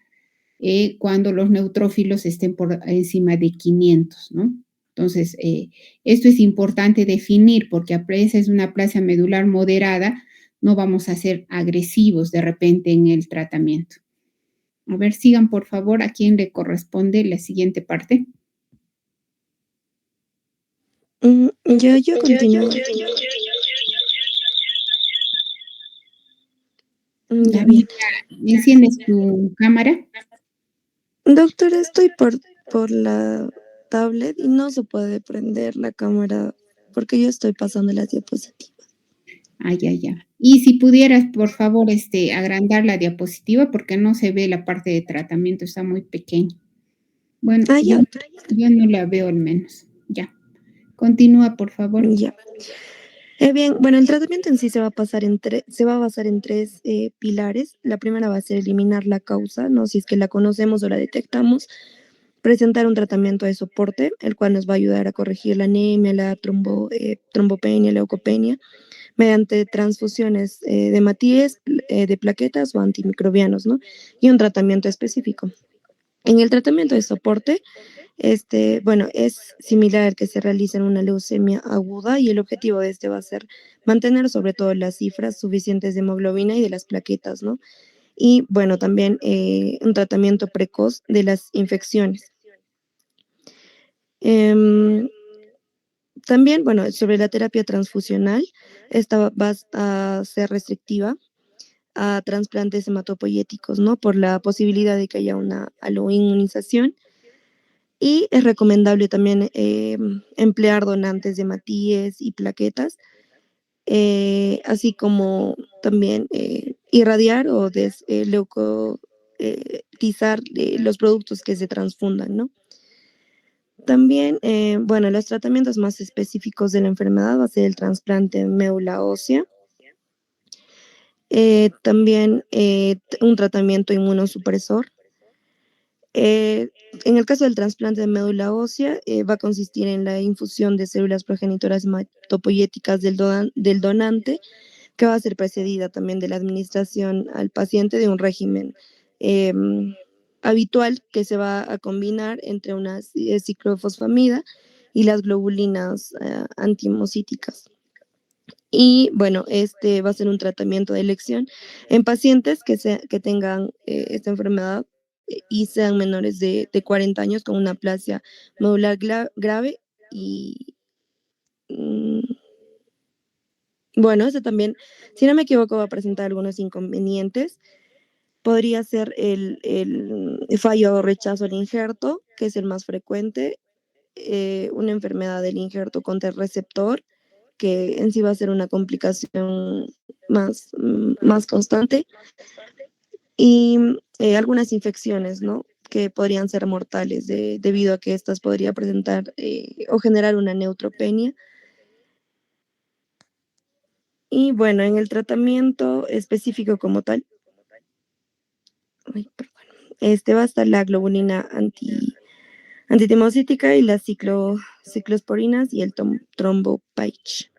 cuando los neutrófilos estén por encima de 500, ¿no? Entonces, esto es importante definir porque a esa es una aplasia medular moderada, no vamos a ser agresivos de repente en el tratamiento. A ver, sigan por favor a quién le corresponde la siguiente parte. Yo continúo. Ya bien. ¿Enciendes tu cámara? Doctora, estoy por la tablet y no se puede prender la cámara porque yo estoy pasando las diapositivas. Ah, ya. Y si pudieras, por favor, agrandar la diapositiva porque no se ve la parte de tratamiento, está muy pequeña. Bueno, Ah, ya, doctora. yo no la veo al menos. Ya. Continúa, por favor. Ya. Bien, bueno, el tratamiento en sí se va a se va a basar en tres pilares. La primera va a ser eliminar la causa, ¿no? Si es que la conocemos o la detectamos, presentar un tratamiento de soporte, el cual nos va a ayudar a corregir la anemia, la trombopenia, leucopenia, mediante transfusiones de hematíes, de plaquetas o antimicrobianos, ¿no? Y un tratamiento específico. En el tratamiento de soporte, bueno, es similar al que se realiza en una leucemia aguda y el objetivo de este va a ser mantener sobre todo las cifras suficientes de hemoglobina y de las plaquetas, ¿no? Y bueno, también un tratamiento precoz de las infecciones. Em, También, bueno, sobre la terapia transfusional, esta va a ser restrictiva a trasplantes hematopoyéticos, ¿no? Por la posibilidad de que haya una aloinmunización. Y es recomendable también emplear donantes de hematíes y plaquetas, así como también irradiar o leucotizar los productos que se transfundan, ¿no? También, bueno, los tratamientos más específicos de la enfermedad va a ser el trasplante de médula ósea, también un tratamiento inmunosupresor. En el caso del trasplante de médula ósea, va a consistir en la infusión de células progenitoras hematopoyéticas del donante, que va a ser precedida también de la administración al paciente de un régimen habitual que se va a combinar entre una ciclofosfamida y las globulinas antimocíticas. Y bueno, este va a ser un tratamiento de elección en pacientes que tengan esta enfermedad y sean menores de 40 años con una aplasia medular grave y mm, bueno, este también, si no me equivoco, va a presentar algunos inconvenientes. Podría ser el fallo o rechazo al injerto, que es el más frecuente, una enfermedad del injerto contra el receptor, que en sí va a ser una complicación más constante, y algunas infecciones, ¿no? Que podrían ser mortales debido a que estas podría presentar o generar una neutropenia. Y bueno, en el tratamiento específico como tal, ay, perdón, va a estar la globulina antitemocítica y las ciclosporinas y el trombopage.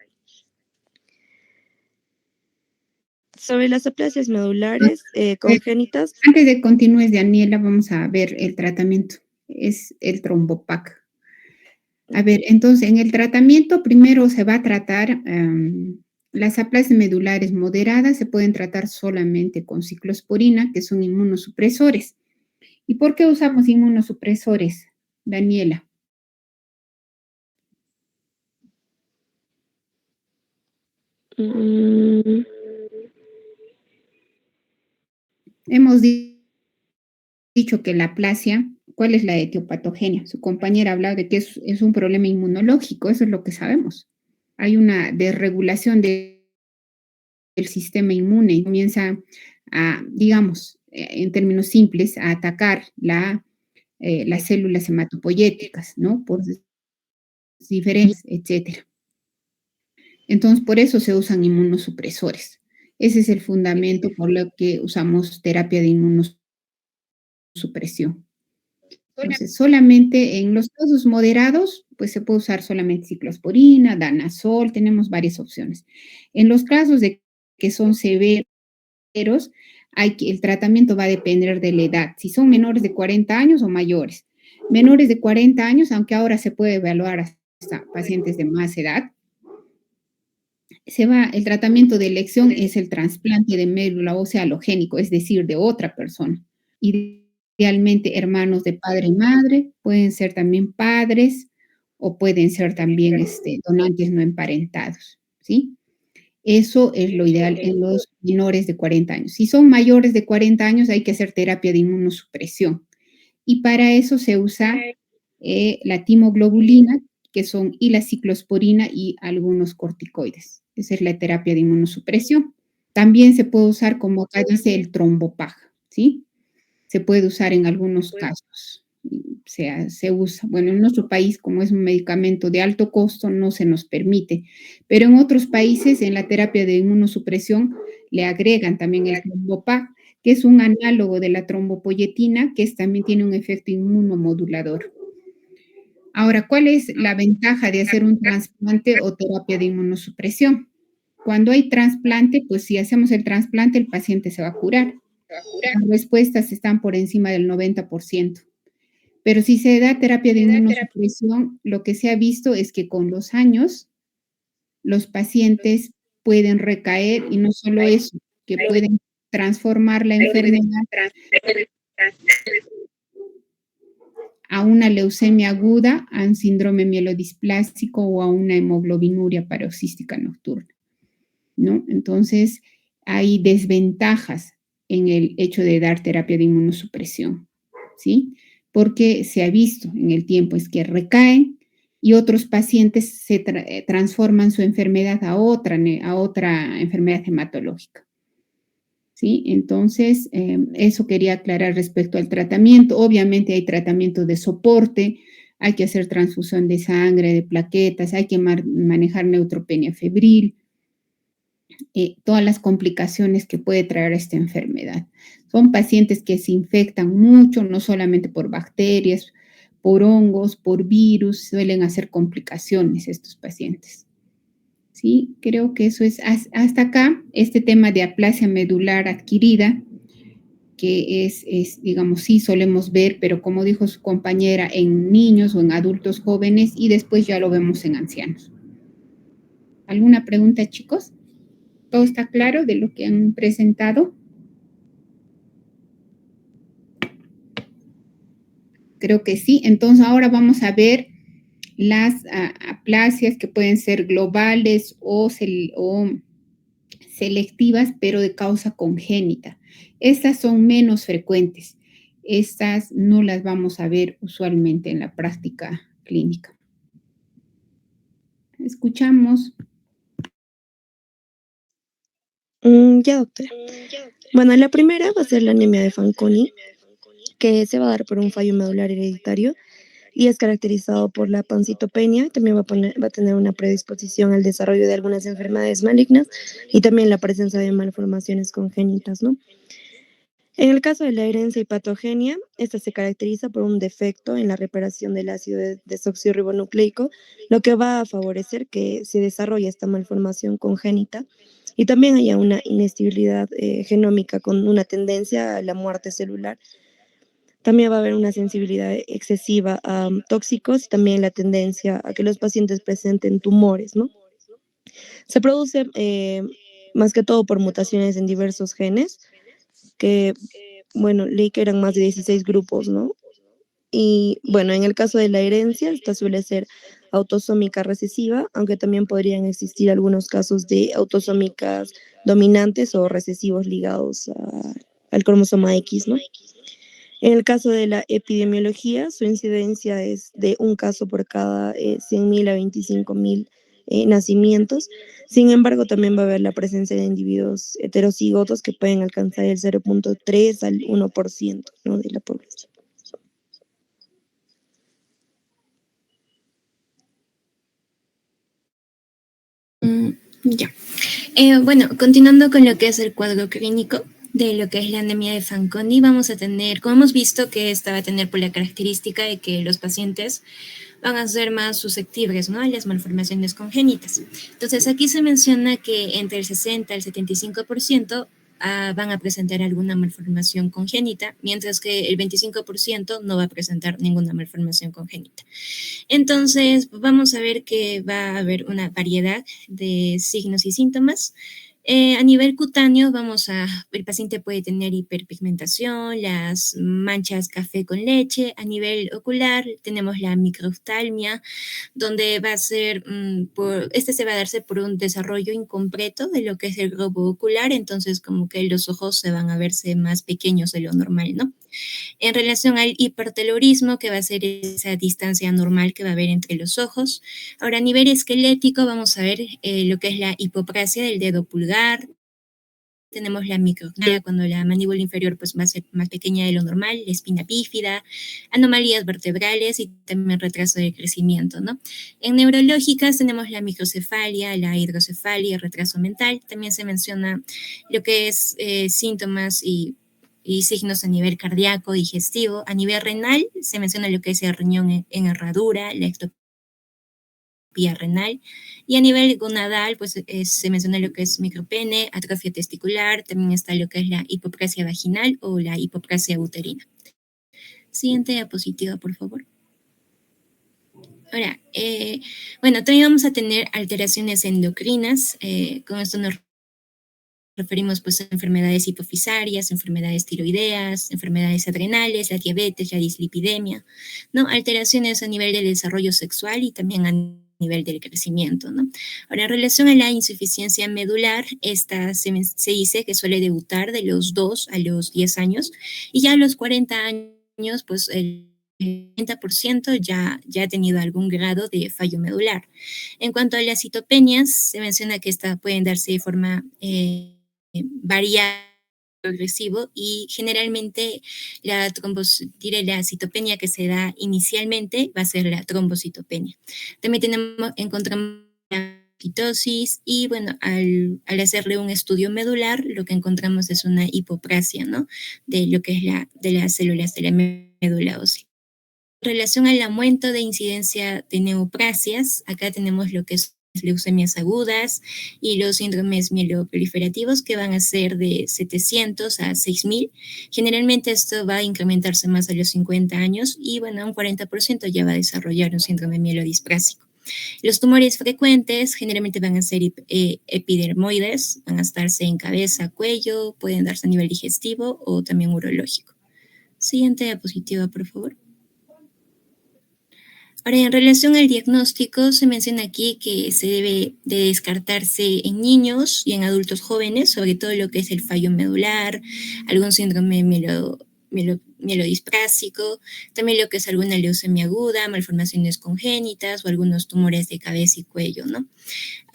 Sobre las aplasias medulares congénitas. Antes de continúes, Daniela, vamos a ver el tratamiento. Es el trombopac. A ver, entonces, en el tratamiento primero se va a tratar las aplasias medulares moderadas, se pueden tratar solamente con ciclosporina, que son inmunosupresores. ¿Y por qué usamos inmunosupresores, Daniela? Hemos dicho que la aplasia, ¿cuál es la etiopatogenia? Su compañera ha hablado de que es un problema inmunológico, eso es lo que sabemos. Hay una desregulación del sistema inmune y comienza a, digamos, en términos simples, a atacar las células hematopoyéticas, ¿no? Por diferentes, etcétera. Entonces, por eso se usan inmunosupresores. Ese es el fundamento por lo que usamos terapia de inmunosupresión. Entonces, solamente en los casos moderados, pues se puede usar solamente ciclosporina, danazol, tenemos varias opciones. En los casos de que son severos, el tratamiento va a depender de la edad, si son menores de 40 años o mayores. Menores de 40 años, aunque ahora se puede evaluar hasta pacientes de más edad, el tratamiento de elección es el trasplante de médula ósea halogénico, es decir, de otra persona. Idealmente hermanos de padre y madre, pueden ser también padres o pueden ser también donantes no emparentados, ¿sí? Eso es lo ideal en los menores de 40 años. Si son mayores de 40 años, hay que hacer terapia de inmunosupresión. Y para eso se usa la timoglobulina, que son y la ciclosporina y algunos corticoides. Esa es la terapia de inmunosupresión. También se puede usar, como acá dice, el trombopag, ¿sí? Se puede usar en algunos casos. Se usa. Bueno, en nuestro país, como es un medicamento de alto costo, no se nos permite. Pero en otros países, en la terapia de inmunosupresión, le agregan también el trombopag, que es un análogo de la trombopoyetina, que también tiene un efecto inmunomodulador. Ahora, ¿cuál es la ventaja de hacer un trasplante o terapia de inmunosupresión? Cuando hay trasplante, pues si hacemos el trasplante, el paciente se va a curar. Las respuestas están por encima del 90%. Pero si se da terapia de inmunosupresión, lo que se ha visto es que con los años los pacientes pueden recaer y no solo eso, que pueden transformar la enfermedad a una leucemia aguda, a un síndrome mielodisplásico o a una hemoglobinuria paroxística nocturna, ¿no? Entonces, hay desventajas en el hecho de dar terapia de inmunosupresión, ¿sí? Porque se ha visto en el tiempo es que recaen y otros pacientes se transforman su enfermedad a otra enfermedad hematológica. ¿Sí? Entonces, eso quería aclarar respecto al tratamiento. Obviamente hay tratamiento de soporte, hay que hacer transfusión de sangre, de plaquetas, hay que manejar neutropenia febril, todas las complicaciones que puede traer esta enfermedad. Son pacientes que se infectan mucho, no solamente por bacterias, por hongos, por virus, suelen hacer complicaciones estos pacientes. Sí, creo que eso es hasta acá, este tema de aplasia medular adquirida, que digamos, sí solemos ver, pero como dijo su compañera, en niños o en adultos jóvenes y después ya lo vemos en ancianos. ¿Alguna pregunta, chicos? ¿Todo está claro de lo que han presentado? Creo que sí. Entonces ahora vamos a ver las aplasias que pueden ser globales o selectivas, pero de causa congénita. Estas son menos frecuentes. Estas no las vamos a ver usualmente en la práctica clínica. Escuchamos. Ya, doctora. Bueno, la primera va a ser la anemia de Fanconi, que se va a dar por un fallo medular hereditario y es caracterizado por la pancitopenia. También va a tener una predisposición al desarrollo de algunas enfermedades malignas y también la presencia de malformaciones congénitas, ¿no? En el caso de la herencia y patogenia, esta se caracteriza por un defecto en la reparación del ácido desoxirribonucleico, lo que va a favorecer que se desarrolle esta malformación congénita y también haya una inestabilidad genómica con una tendencia a la muerte celular. También va a haber una sensibilidad excesiva a tóxicos y también la tendencia a que los pacientes presenten tumores, ¿no? Se produce más que todo por mutaciones en diversos genes, que, bueno, leí que eran más de 16 grupos, ¿no? Y bueno, en el caso de la herencia, esta suele ser autosómica recesiva, aunque también podrían existir algunos casos de autosómicas dominantes o recesivos ligados al cromosoma X, ¿no? En el caso de la epidemiología, su incidencia es de un caso por cada 100.000 a 25.000 nacimientos. Sin embargo, también va a haber la presencia de individuos heterocigotos que pueden alcanzar el 0.3 al 1%, ¿no?, de la población. Ya. Bueno, continuando con lo que es el cuadro clínico de lo que es la anemia de Fanconi, vamos a tener, como hemos visto, que esta va a tener por la característica de que los pacientes van a ser más susceptibles, ¿no?, a las malformaciones congénitas. Entonces, aquí se menciona que entre el 60 al 75% van a presentar alguna malformación congénita, mientras que el 25% no va a presentar ninguna malformación congénita. Entonces, vamos a ver que va a haber una variedad de signos y síntomas A nivel cutáneo, el paciente puede tener hiperpigmentación, las manchas café con leche. A nivel ocular, tenemos la microftalmia, donde va a ser, este se va a darse por un desarrollo incompleto de lo que es el globo ocular, entonces como que los ojos se van a verse más pequeños de lo normal, ¿no? En relación al hipertelorismo, que va a ser esa distancia normal que va a haber entre los ojos. Ahora, a nivel esquelético, vamos a ver lo que es la hipoplasia del dedo pulgar. Tenemos la microglia, cuando la mandíbula inferior pues, va a ser más pequeña de lo normal, la espina bífida, anomalías vertebrales y también retraso de crecimiento, ¿no? En neurológicas tenemos la microcefalia, la hidrocefalia, el retraso mental. También se menciona lo que es síntomas y signos a nivel cardíaco, digestivo. A nivel renal se menciona lo que es el riñón en herradura, la ectopía renal, y a nivel gonadal pues se menciona lo que es micropene, atrofia testicular, también está lo que es la hipoplasia vaginal o la hipoplasia uterina. Siguiente diapositiva, por favor. Ahora, bueno, también vamos a tener alteraciones endocrinas, con esto nos referimos pues a enfermedades hipofisarias, enfermedades tiroideas, enfermedades adrenales, la diabetes, la dislipidemia, ¿no? Alteraciones a nivel del desarrollo sexual y también a nivel del crecimiento, ¿no? Ahora, en relación a la insuficiencia medular, esta se dice que suele debutar de los 2 a los 10 años y ya a los 40 años, pues el 30% ya ha tenido algún grado de fallo medular. En cuanto a las citopenias, se menciona que estas pueden darse de forma variable, progresivo, y generalmente la citopenia que se da inicialmente va a ser la trombocitopenia. También encontramos la pitosis y bueno, al hacerle un estudio medular, lo que encontramos es una hipoplasia, ¿no? De lo que es de las células de la médula ósea. En relación al aumento de incidencia de neoplasias, acá tenemos lo que es leucemias agudas y los síndromes mieloproliferativos, que van a ser de 700 a 6.000. Generalmente esto va a incrementarse más a los 50 años y bueno, un 40% ya va a desarrollar un síndrome mielodisplásico. Los tumores frecuentes generalmente van a ser epidermoides, van a estarse en cabeza, cuello, pueden darse a nivel digestivo o también urológico. Siguiente diapositiva, por favor. Ahora, en relación al diagnóstico, se menciona aquí que se debe de descartarse en niños y en adultos jóvenes, sobre todo lo que es el fallo medular, algún síndrome mielodisplásico, también lo que es alguna leucemia aguda, malformaciones congénitas o algunos tumores de cabeza y cuello, ¿no?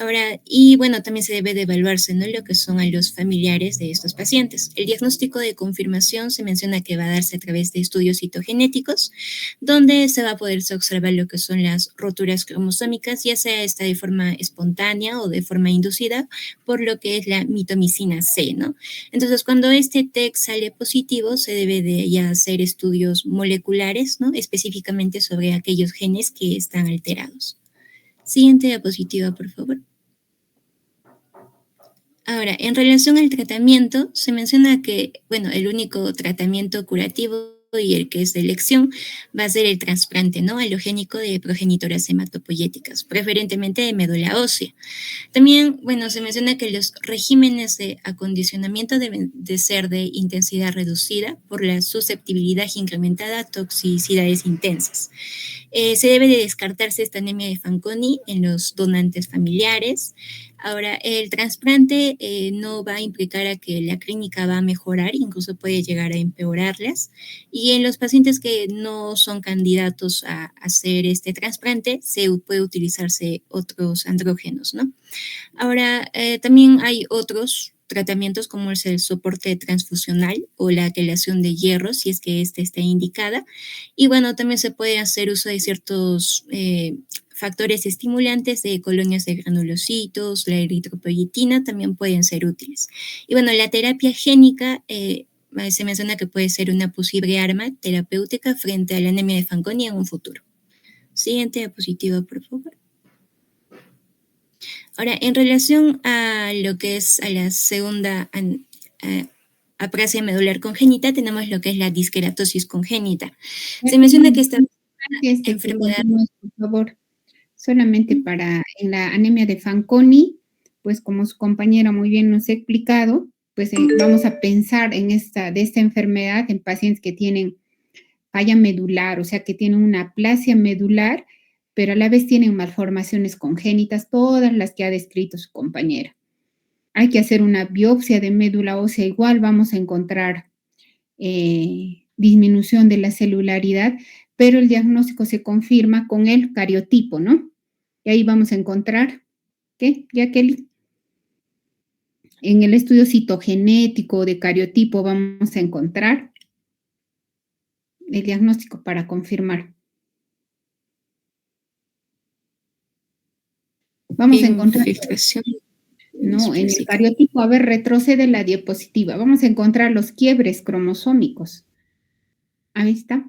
Ahora, y bueno, también se debe de evaluarse, ¿no?, lo que son a los familiares de estos pacientes. El diagnóstico de confirmación se menciona que va a darse a través de estudios citogenéticos, donde se va a poder observar lo que son las roturas cromosómicas, ya sea esta de forma espontánea o de forma inducida, por lo que es la mitomicina C, ¿no? Entonces, cuando este TEC sale positivo, se debe de ya hacer estudios moleculares, ¿no?, específicamente sobre aquellos genes que están alterados. Siguiente diapositiva, por favor. Ahora, en relación al tratamiento, se menciona que, bueno, el único tratamiento curativo y el que es de elección va a ser el trasplante, ¿no?, alogénico de progenitoras hematopoyéticas, preferentemente de médula ósea. También, bueno, se menciona que los regímenes de acondicionamiento deben de ser de intensidad reducida por la susceptibilidad incrementada a toxicidades intensas. Se debe de descartarse esta anemia de Fanconi en los donantes familiares. Ahora, el trasplante no va a implicar a que la clínica va a mejorar, incluso puede llegar a empeorarlas. Y en los pacientes que no son candidatos a hacer este trasplante, se puede utilizarse otros andrógenos, ¿no? Ahora, también hay otros tratamientos como es el soporte transfusional o la quelación de hierro, si es que esta está indicada. Y bueno, también se puede hacer uso de ciertos factores estimulantes de colonias de granulocitos, la eritropoyetina también pueden ser útiles. Y bueno, la terapia génica se menciona que puede ser una posible arma terapéutica frente a la anemia de Fanconi en un futuro. Siguiente diapositiva, por favor. Ahora, en relación a lo que es a la segunda aplasia medular congénita, tenemos lo que es la disqueratosis congénita. Se menciona que esta enfermedad... Por favor, solamente en la anemia de Fanconi pues como su compañera muy bien nos ha explicado, pues vamos a pensar de esta enfermedad en pacientes que tienen falla medular, o sea, que tienen una aplasia medular, pero a la vez tienen malformaciones congénitas, todas las que ha descrito su compañera. Hay que hacer una biopsia de médula ósea, igual vamos a encontrar disminución de la celularidad, pero el diagnóstico se confirma con el cariotipo, ¿no? Y ahí vamos a encontrar, ¿qué, Jacqueline? En el estudio citogenético de cariotipo vamos a encontrar el diagnóstico para confirmar. Vamos a encontrar, no, en el cariotipo, a ver, retrocede la diapositiva. Vamos a encontrar los quiebres cromosómicos. Ahí está.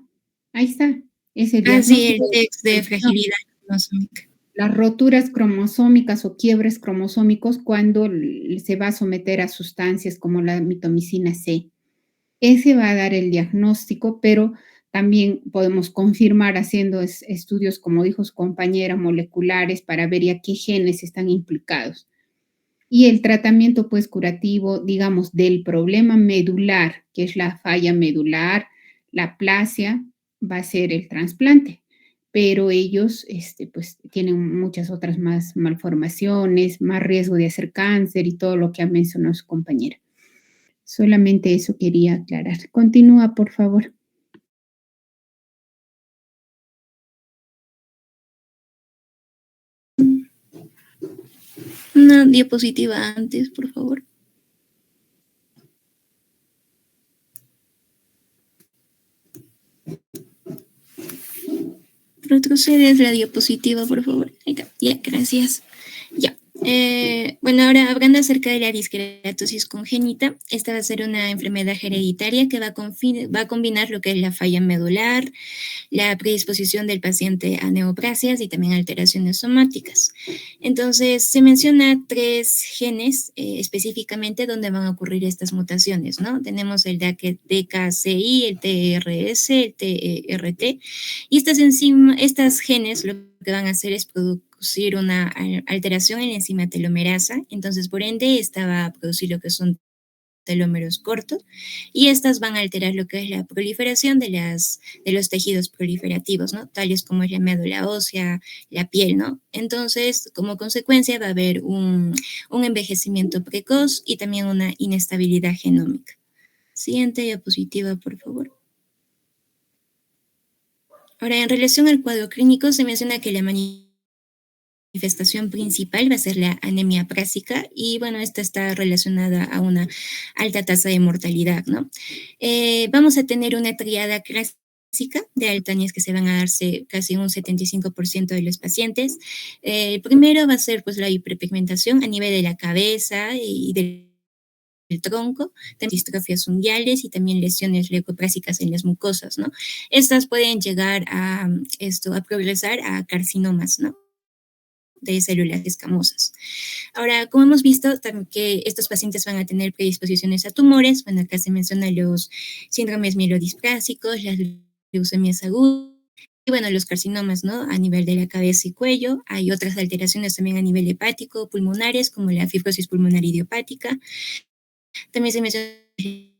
Ese diagnóstico. Sí, el test de fragilidad cromosómica. Las roturas cromosómicas o quiebres cromosómicos cuando se va a someter a sustancias como la mitomicina C. Ese va a dar el diagnóstico, pero también podemos confirmar haciendo estudios, como dijo su compañera, moleculares para ver ya qué genes están implicados. Y el tratamiento, pues, curativo, digamos, del problema medular, que es la falla medular, la aplasia, va a ser el trasplante. Pero ellos, pues, tienen muchas otras más malformaciones, más riesgo de hacer cáncer y todo lo que ha mencionado su compañera. Solamente eso quería aclarar. Continúa, por favor. Una diapositiva antes, por favor. Retrocedes la diapositiva, por favor. Ahí está. Ya, gracias. Ya. Bueno, ahora hablando acerca de la disqueratosis congénita, esta va a ser una enfermedad hereditaria que va a combinar lo que es la falla medular, la predisposición del paciente a neoplasias y también alteraciones somáticas. Entonces, se menciona 3 genes específicamente donde van a ocurrir estas mutaciones, ¿no? Tenemos el DKCI, el TRS, el TERT, y estas genes lo que van a hacer es producir una alteración en la enzima telomerasa, entonces por ende esta va a producir lo que son telómeros cortos y estas van a alterar lo que es la proliferación de los tejidos proliferativos, ¿no? Tales como es la médula ósea, la piel, ¿no? Entonces, como consecuencia va a haber un envejecimiento precoz y también una inestabilidad genómica. Siguiente diapositiva, por favor. Ahora, en relación al cuadro clínico, se menciona que la manifestación principal va a ser la anemia prásica y, bueno, esta está relacionada a una alta tasa de mortalidad, ¿no? Vamos a tener una triada clásica de altanías que se van a darse casi en un 75% de los pacientes. El primero va a ser, pues, la hiperpigmentación a nivel de la cabeza y del tronco, también distrofias unguiales y también lesiones leucoplásicas en las mucosas, ¿no? Estas pueden llegar a progresar a carcinomas, ¿no? De células escamosas. Ahora, como hemos visto, también que estos pacientes van a tener predisposiciones a tumores, bueno, acá se mencionan los síndromes mielodisplásicos, las leucemias agudas, y bueno, los carcinomas, ¿no? A nivel de la cabeza y cuello. Hay otras alteraciones también a nivel hepático, pulmonares, como la fibrosis pulmonar idiopática. También se menciona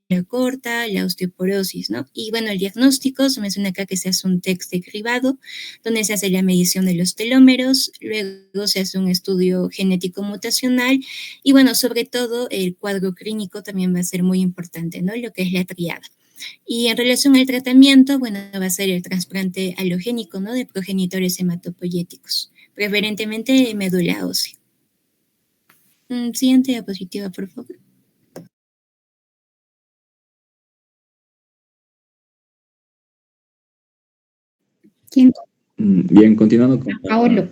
la corta, la osteoporosis, ¿no? Y bueno, el diagnóstico se menciona acá que se hace un test de cribado, donde se hace la medición de los telómeros, luego se hace un estudio genético mutacional y bueno, sobre todo el cuadro clínico también va a ser muy importante, ¿no? Lo que es la triada. Y en relación al tratamiento, bueno, va a ser el trasplante alogénico, ¿no? De progenitores hematopoyéticos, preferentemente médula ósea. Siguiente diapositiva, por favor. ¿Quién? Bien, continuando con... Paolo.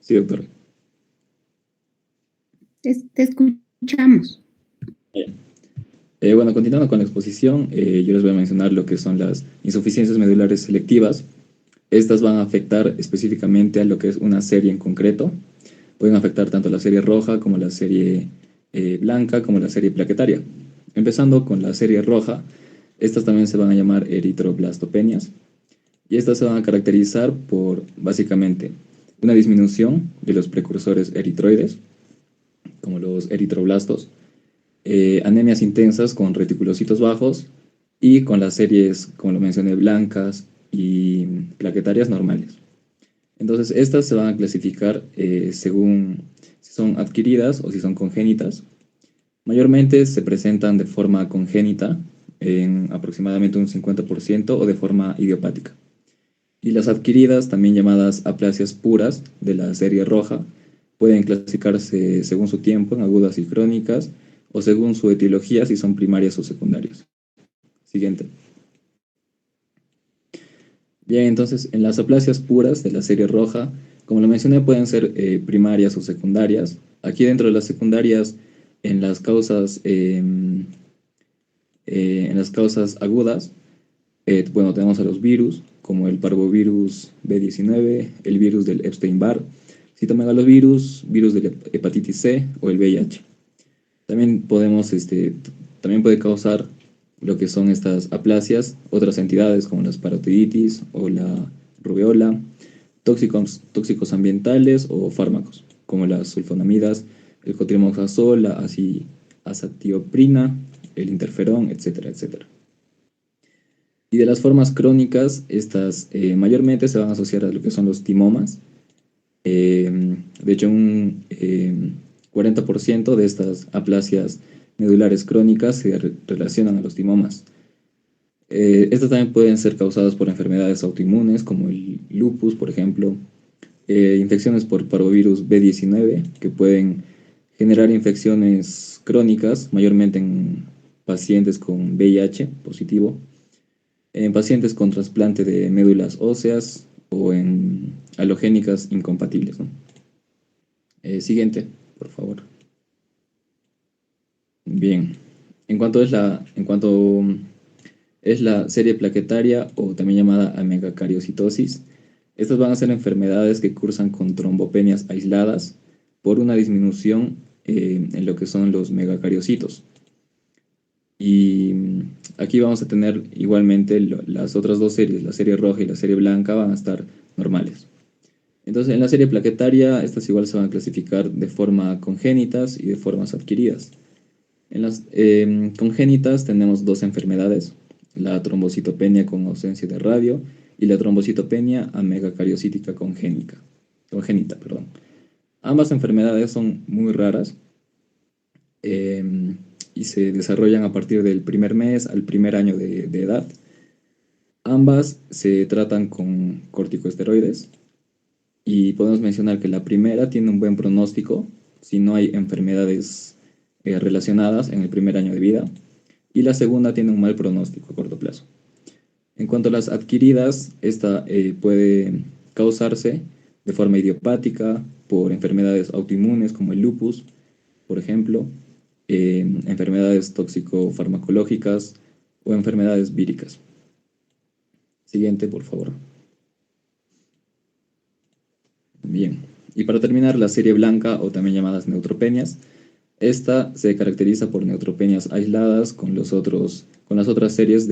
Sí, doctor. Te escuchamos. Bueno, continuando con la exposición, yo les voy a mencionar lo que son las insuficiencias medulares selectivas. Estas van a afectar específicamente a lo que es una serie en concreto. Pueden afectar tanto la serie roja como la serie blanca como la serie plaquetaria. Empezando con la serie roja, estas también se van a llamar eritroblastopenias. Y estas se van a caracterizar por, básicamente, una disminución de los precursores eritroides, como los eritroblastos, anemias intensas con reticulocitos bajos y con las series, como lo mencioné, blancas y plaquetarias normales. Entonces, estas se van a clasificar según si son adquiridas o si son congénitas. Mayormente se presentan de forma congénita, en aproximadamente un 50%, o de forma idiopática. Y las adquiridas, también llamadas aplasias puras de la serie roja, pueden clasificarse según su tiempo en agudas y crónicas, o según su etiología, si son primarias o secundarias. Siguiente. Bien, entonces, en las aplasias puras de la serie roja, como lo mencioné, pueden ser primarias o secundarias. Aquí dentro de las secundarias, en las causas agudas, bueno, tenemos a los virus, como el parvovirus B19, el virus del Epstein-Barr, citomegalovirus, virus de la hepatitis C o el VIH. También también puede causar lo que son estas aplasias otras entidades como las parotiditis o la rubeola, tóxicos ambientales o fármacos, como las sulfonamidas, el cotrimoxazol, la azatioprina, el interferón, etcétera, etcétera. Y de las formas crónicas, estas mayormente se van a asociar a lo que son los timomas. De hecho, un 40% de estas aplasias medulares crónicas se relacionan a los timomas. Estas también pueden ser causadas por enfermedades autoinmunes, como el lupus, por ejemplo, infecciones por parvovirus B19, que pueden generar infecciones crónicas, mayormente en pacientes con VIH positivo, en pacientes con trasplante de médulas óseas o en halogénicas incompatibles, ¿no? Siguiente, por favor. Bien, en cuanto es la serie plaquetaria, o también llamada amegacariocitosis, estas van a ser enfermedades que cursan con trombopenias aisladas por una disminución en lo que son los megacariocitos. Y aquí vamos a tener igualmente las otras dos series, la serie roja y la serie blanca, van a estar normales. Entonces, en la serie plaquetaria, estas igual se van a clasificar de forma congénitas y de formas adquiridas. En las congénitas tenemos dos enfermedades, la trombocitopenia con ausencia de radio y la trombocitopenia amegacariocítica congénita. Ambas enfermedades son muy raras y se desarrollan a partir del primer mes al primer año de edad. Ambas se tratan con corticosteroides y podemos mencionar que la primera tiene un buen pronóstico si no hay enfermedades relacionadas en el primer año de vida, y la segunda tiene un mal pronóstico a corto plazo. En cuanto a las adquiridas, esta puede causarse de forma idiopática por enfermedades autoinmunes como el lupus, por ejemplo, enfermedades tóxico-farmacológicas o enfermedades víricas. Siguiente, por favor. Bien, y para terminar, la serie blanca, o también llamadas neutropenias, esta se caracteriza por neutropenias aisladas con las otras series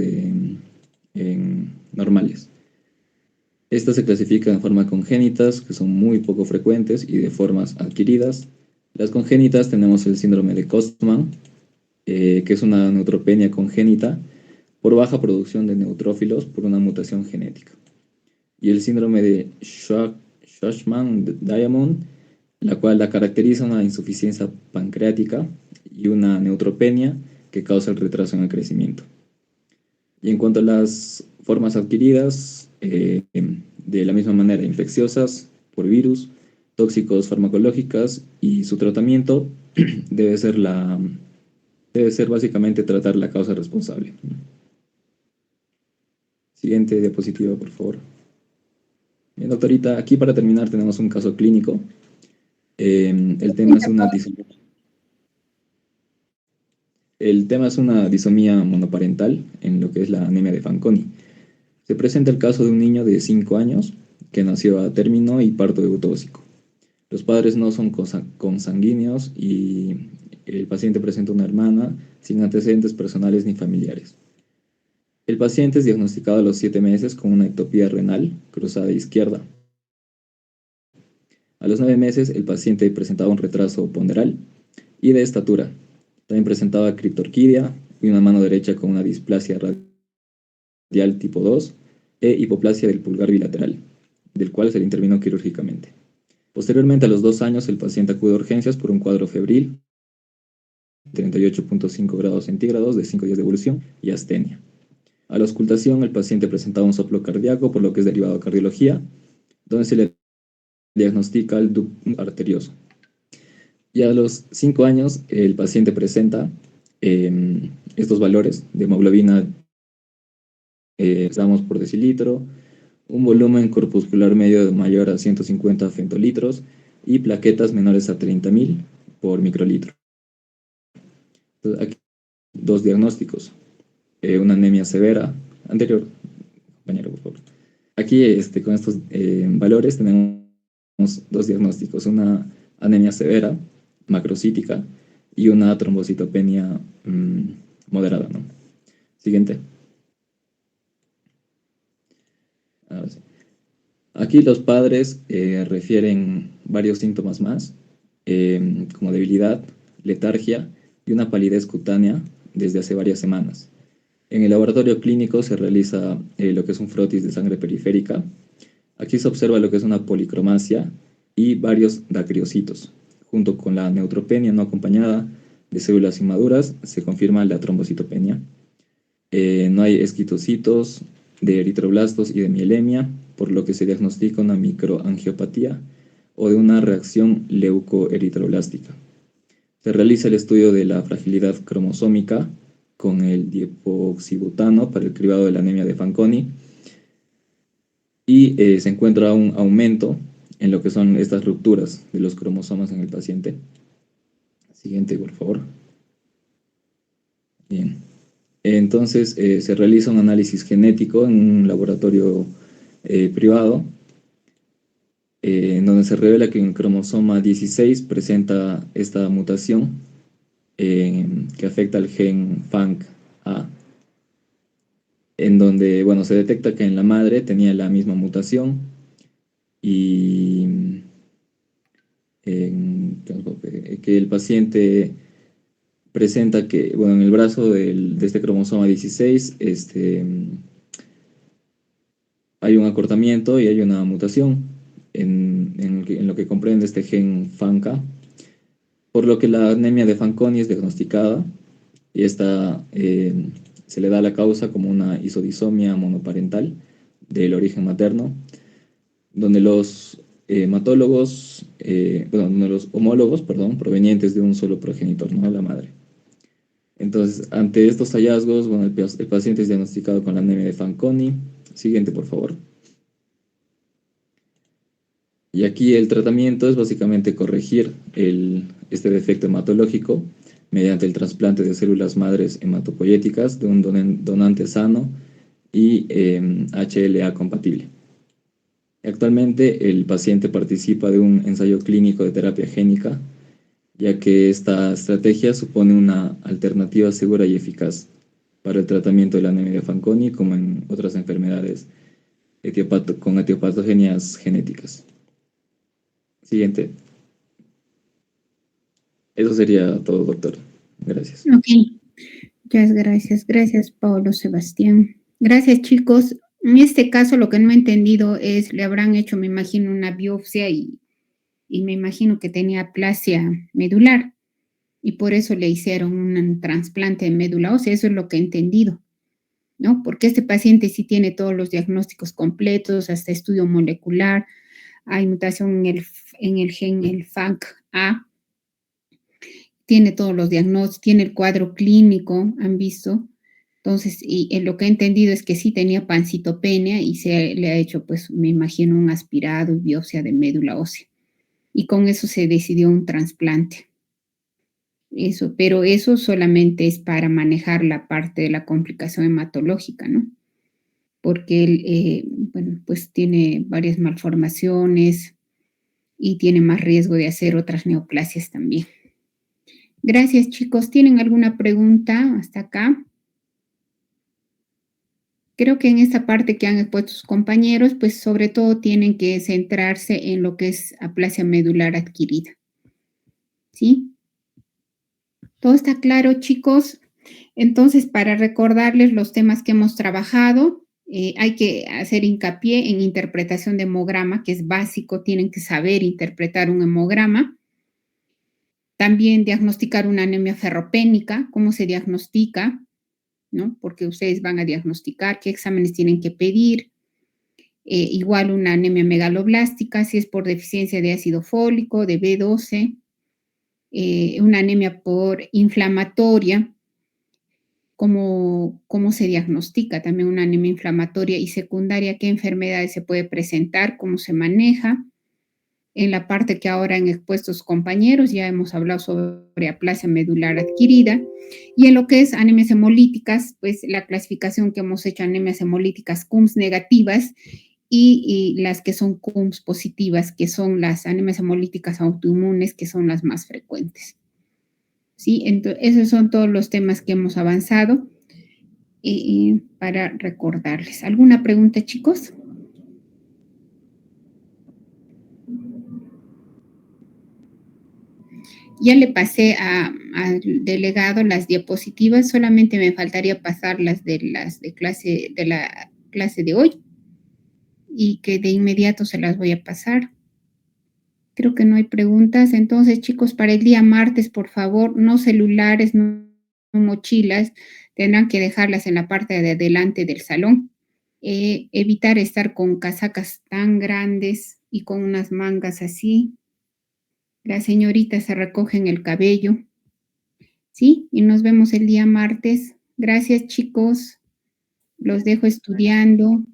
normales. Estas se clasifican de forma congénitas, que son muy poco frecuentes, y de formas adquiridas. Las congénitas tenemos el síndrome de Costman, que es una neutropenia congénita por baja producción de neutrófilos por una mutación genética. Y el síndrome de Shwachman-Diamond, la cual la caracteriza una insuficiencia pancreática y una neutropenia que causa el retraso en el crecimiento. Y en cuanto a las formas adquiridas, de la misma manera, infecciosas por virus, tóxicos farmacológicas, y su tratamiento debe ser básicamente tratar la causa responsable. Siguiente diapositiva, por favor. Bien, doctorita, aquí para terminar tenemos un caso clínico. El tema es una disomía monoparental en lo que es la anemia de Fanconi. Se presenta el caso de un niño de 5 años que nació a término y parto eutóxico. Los padres no son consanguíneos y el paciente presenta una hermana sin antecedentes personales ni familiares. El paciente es diagnosticado a los 7 meses con una ectopía renal cruzada izquierda. A los 9 meses, el paciente presentaba un retraso ponderal y de estatura. También presentaba criptorquidia y una mano derecha con una displasia radial tipo 2 e hipoplasia del pulgar bilateral, del cual se le intervino quirúrgicamente. Posteriormente, a los 2 años, el paciente acude a urgencias por un cuadro febril, 38.5 grados centígrados de 5 días de evolución y astenia. A la auscultación, el paciente presentaba un soplo cardíaco, por lo que es derivado a cardiología, donde se le diagnostica el ducto arterioso. Y a los 5 años, el paciente presenta estos valores de hemoglobina, estamos por decilitro, un volumen corpuscular medio mayor a 150 femtolitros y plaquetas menores a 30.000 por microlitro. Entonces, aquí 2 diagnósticos. Una anemia severa. Anterior, compañero, por favor. Aquí, con estos valores, tenemos 2 diagnósticos. Una anemia severa, macrocítica, y una trombocitopenia moderada, ¿no? Siguiente. Ahora sí. Aquí los padres refieren varios síntomas más, como debilidad, letargia y una palidez cutánea desde hace varias semanas. En el laboratorio clínico se realiza lo que es un frotis de sangre periférica. Aquí se observa lo que es una policromasia y varios dacriocitos. Junto con la neutropenia no acompañada de células inmaduras, se confirma la trombocitopenia. No hay esquitocitos de eritroblastos y de mielemia, por lo que se diagnostica una microangiopatía o de una reacción leucoeritroblástica. Se realiza el estudio de la fragilidad cromosómica con el diepoxibutano para el cribado de la anemia de Fanconi y se encuentra un aumento en lo que son estas rupturas de los cromosomas en el paciente. Siguiente, por favor. Bien. Entonces, se realiza un análisis genético en un laboratorio privado, en donde se revela que en el cromosoma 16 presenta esta mutación que afecta al gen FANC-A, en donde, bueno, se detecta que en la madre tenía la misma mutación y que el paciente presenta que, bueno, en el brazo de este cromosoma 16 hay un acortamiento y hay una mutación en lo que comprende este gen FANCA, por lo que la anemia de Fanconi es diagnosticada y esta se le da la causa como una isodisomia monoparental del origen materno, donde los homólogos, provenientes de un solo progenitor, no la madre. Entonces, ante estos hallazgos, bueno, el paciente es diagnosticado con la anemia de Fanconi. Siguiente, por favor. Y aquí el tratamiento es básicamente corregir este defecto hematológico mediante el trasplante de células madres hematopoyéticas de un donante sano y HLA compatible. Actualmente el paciente participa de un ensayo clínico de terapia génica, ya que esta estrategia supone una alternativa segura y eficaz para el tratamiento de la anemia de Fanconi, como en otras enfermedades con etiopatogenias genéticas. Siguiente. Eso sería todo, doctor. Gracias. Ok. Muchas gracias. Gracias, Paulo Sebastián. Gracias, chicos. En este caso, lo que no he entendido es, le habrán hecho, me imagino, una biopsia y me imagino que tenía aplasia medular y por eso le hicieron un trasplante de médula ósea. Eso es lo que he entendido, ¿no? Porque este paciente sí tiene todos los diagnósticos completos, hasta estudio molecular, hay mutación en el gen, el FANC-A, tiene todos los diagnósticos, tiene el cuadro clínico, han visto. Entonces, y lo que he entendido es que sí tenía pancitopenia y se le ha hecho, pues, me imagino, un aspirado y biopsia de médula ósea. Y con eso se decidió un trasplante. Eso, pero eso solamente es para manejar la parte de la complicación hematológica, ¿no? Porque él, bueno, pues tiene varias malformaciones y tiene más riesgo de hacer otras neoplasias también. Gracias, chicos. ¿Tienen alguna pregunta hasta acá? Creo que en esta parte que han expuesto sus compañeros, pues sobre todo tienen que centrarse en lo que es aplasia medular adquirida. ¿Sí? ¿Todo está claro, chicos? Entonces, para recordarles los temas que hemos trabajado, hay que hacer hincapié en interpretación de hemograma, que es básico, tienen que saber interpretar un hemograma. También diagnosticar una anemia ferropénica, cómo se diagnostica, ¿no? Porque ustedes van a diagnosticar, qué exámenes tienen que pedir. Igual una anemia megaloblástica, si es por deficiencia de ácido fólico, de B12, una anemia por inflamatoria, cómo se diagnostica también una anemia inflamatoria y secundaria, qué enfermedades se puede presentar, cómo se maneja. En la parte que ahora han expuesto sus compañeros, ya hemos hablado sobre aplasia medular adquirida. Y en lo que es anemias hemolíticas, pues la clasificación que hemos hecho, anemias hemolíticas CUMS negativas y las que son CUMS positivas, que son las anemias hemolíticas autoinmunes, que son las más frecuentes. ¿Sí? Entonces, esos son todos los temas que hemos avanzado para recordarles. ¿Alguna pregunta, chicos? Ya le pasé al delegado las diapositivas, solamente me faltaría pasar las de la clase de hoy y que de inmediato se las voy a pasar. Creo que no hay preguntas. Entonces, chicos, para el día martes, por favor, no celulares, no mochilas, tendrán que dejarlas en la parte de adelante del salón. Evitar estar con casacas tan grandes y con unas mangas así. Las señoritas se recogen el cabello. ¿Sí? Y nos vemos el día martes. Gracias, chicos. Los dejo estudiando.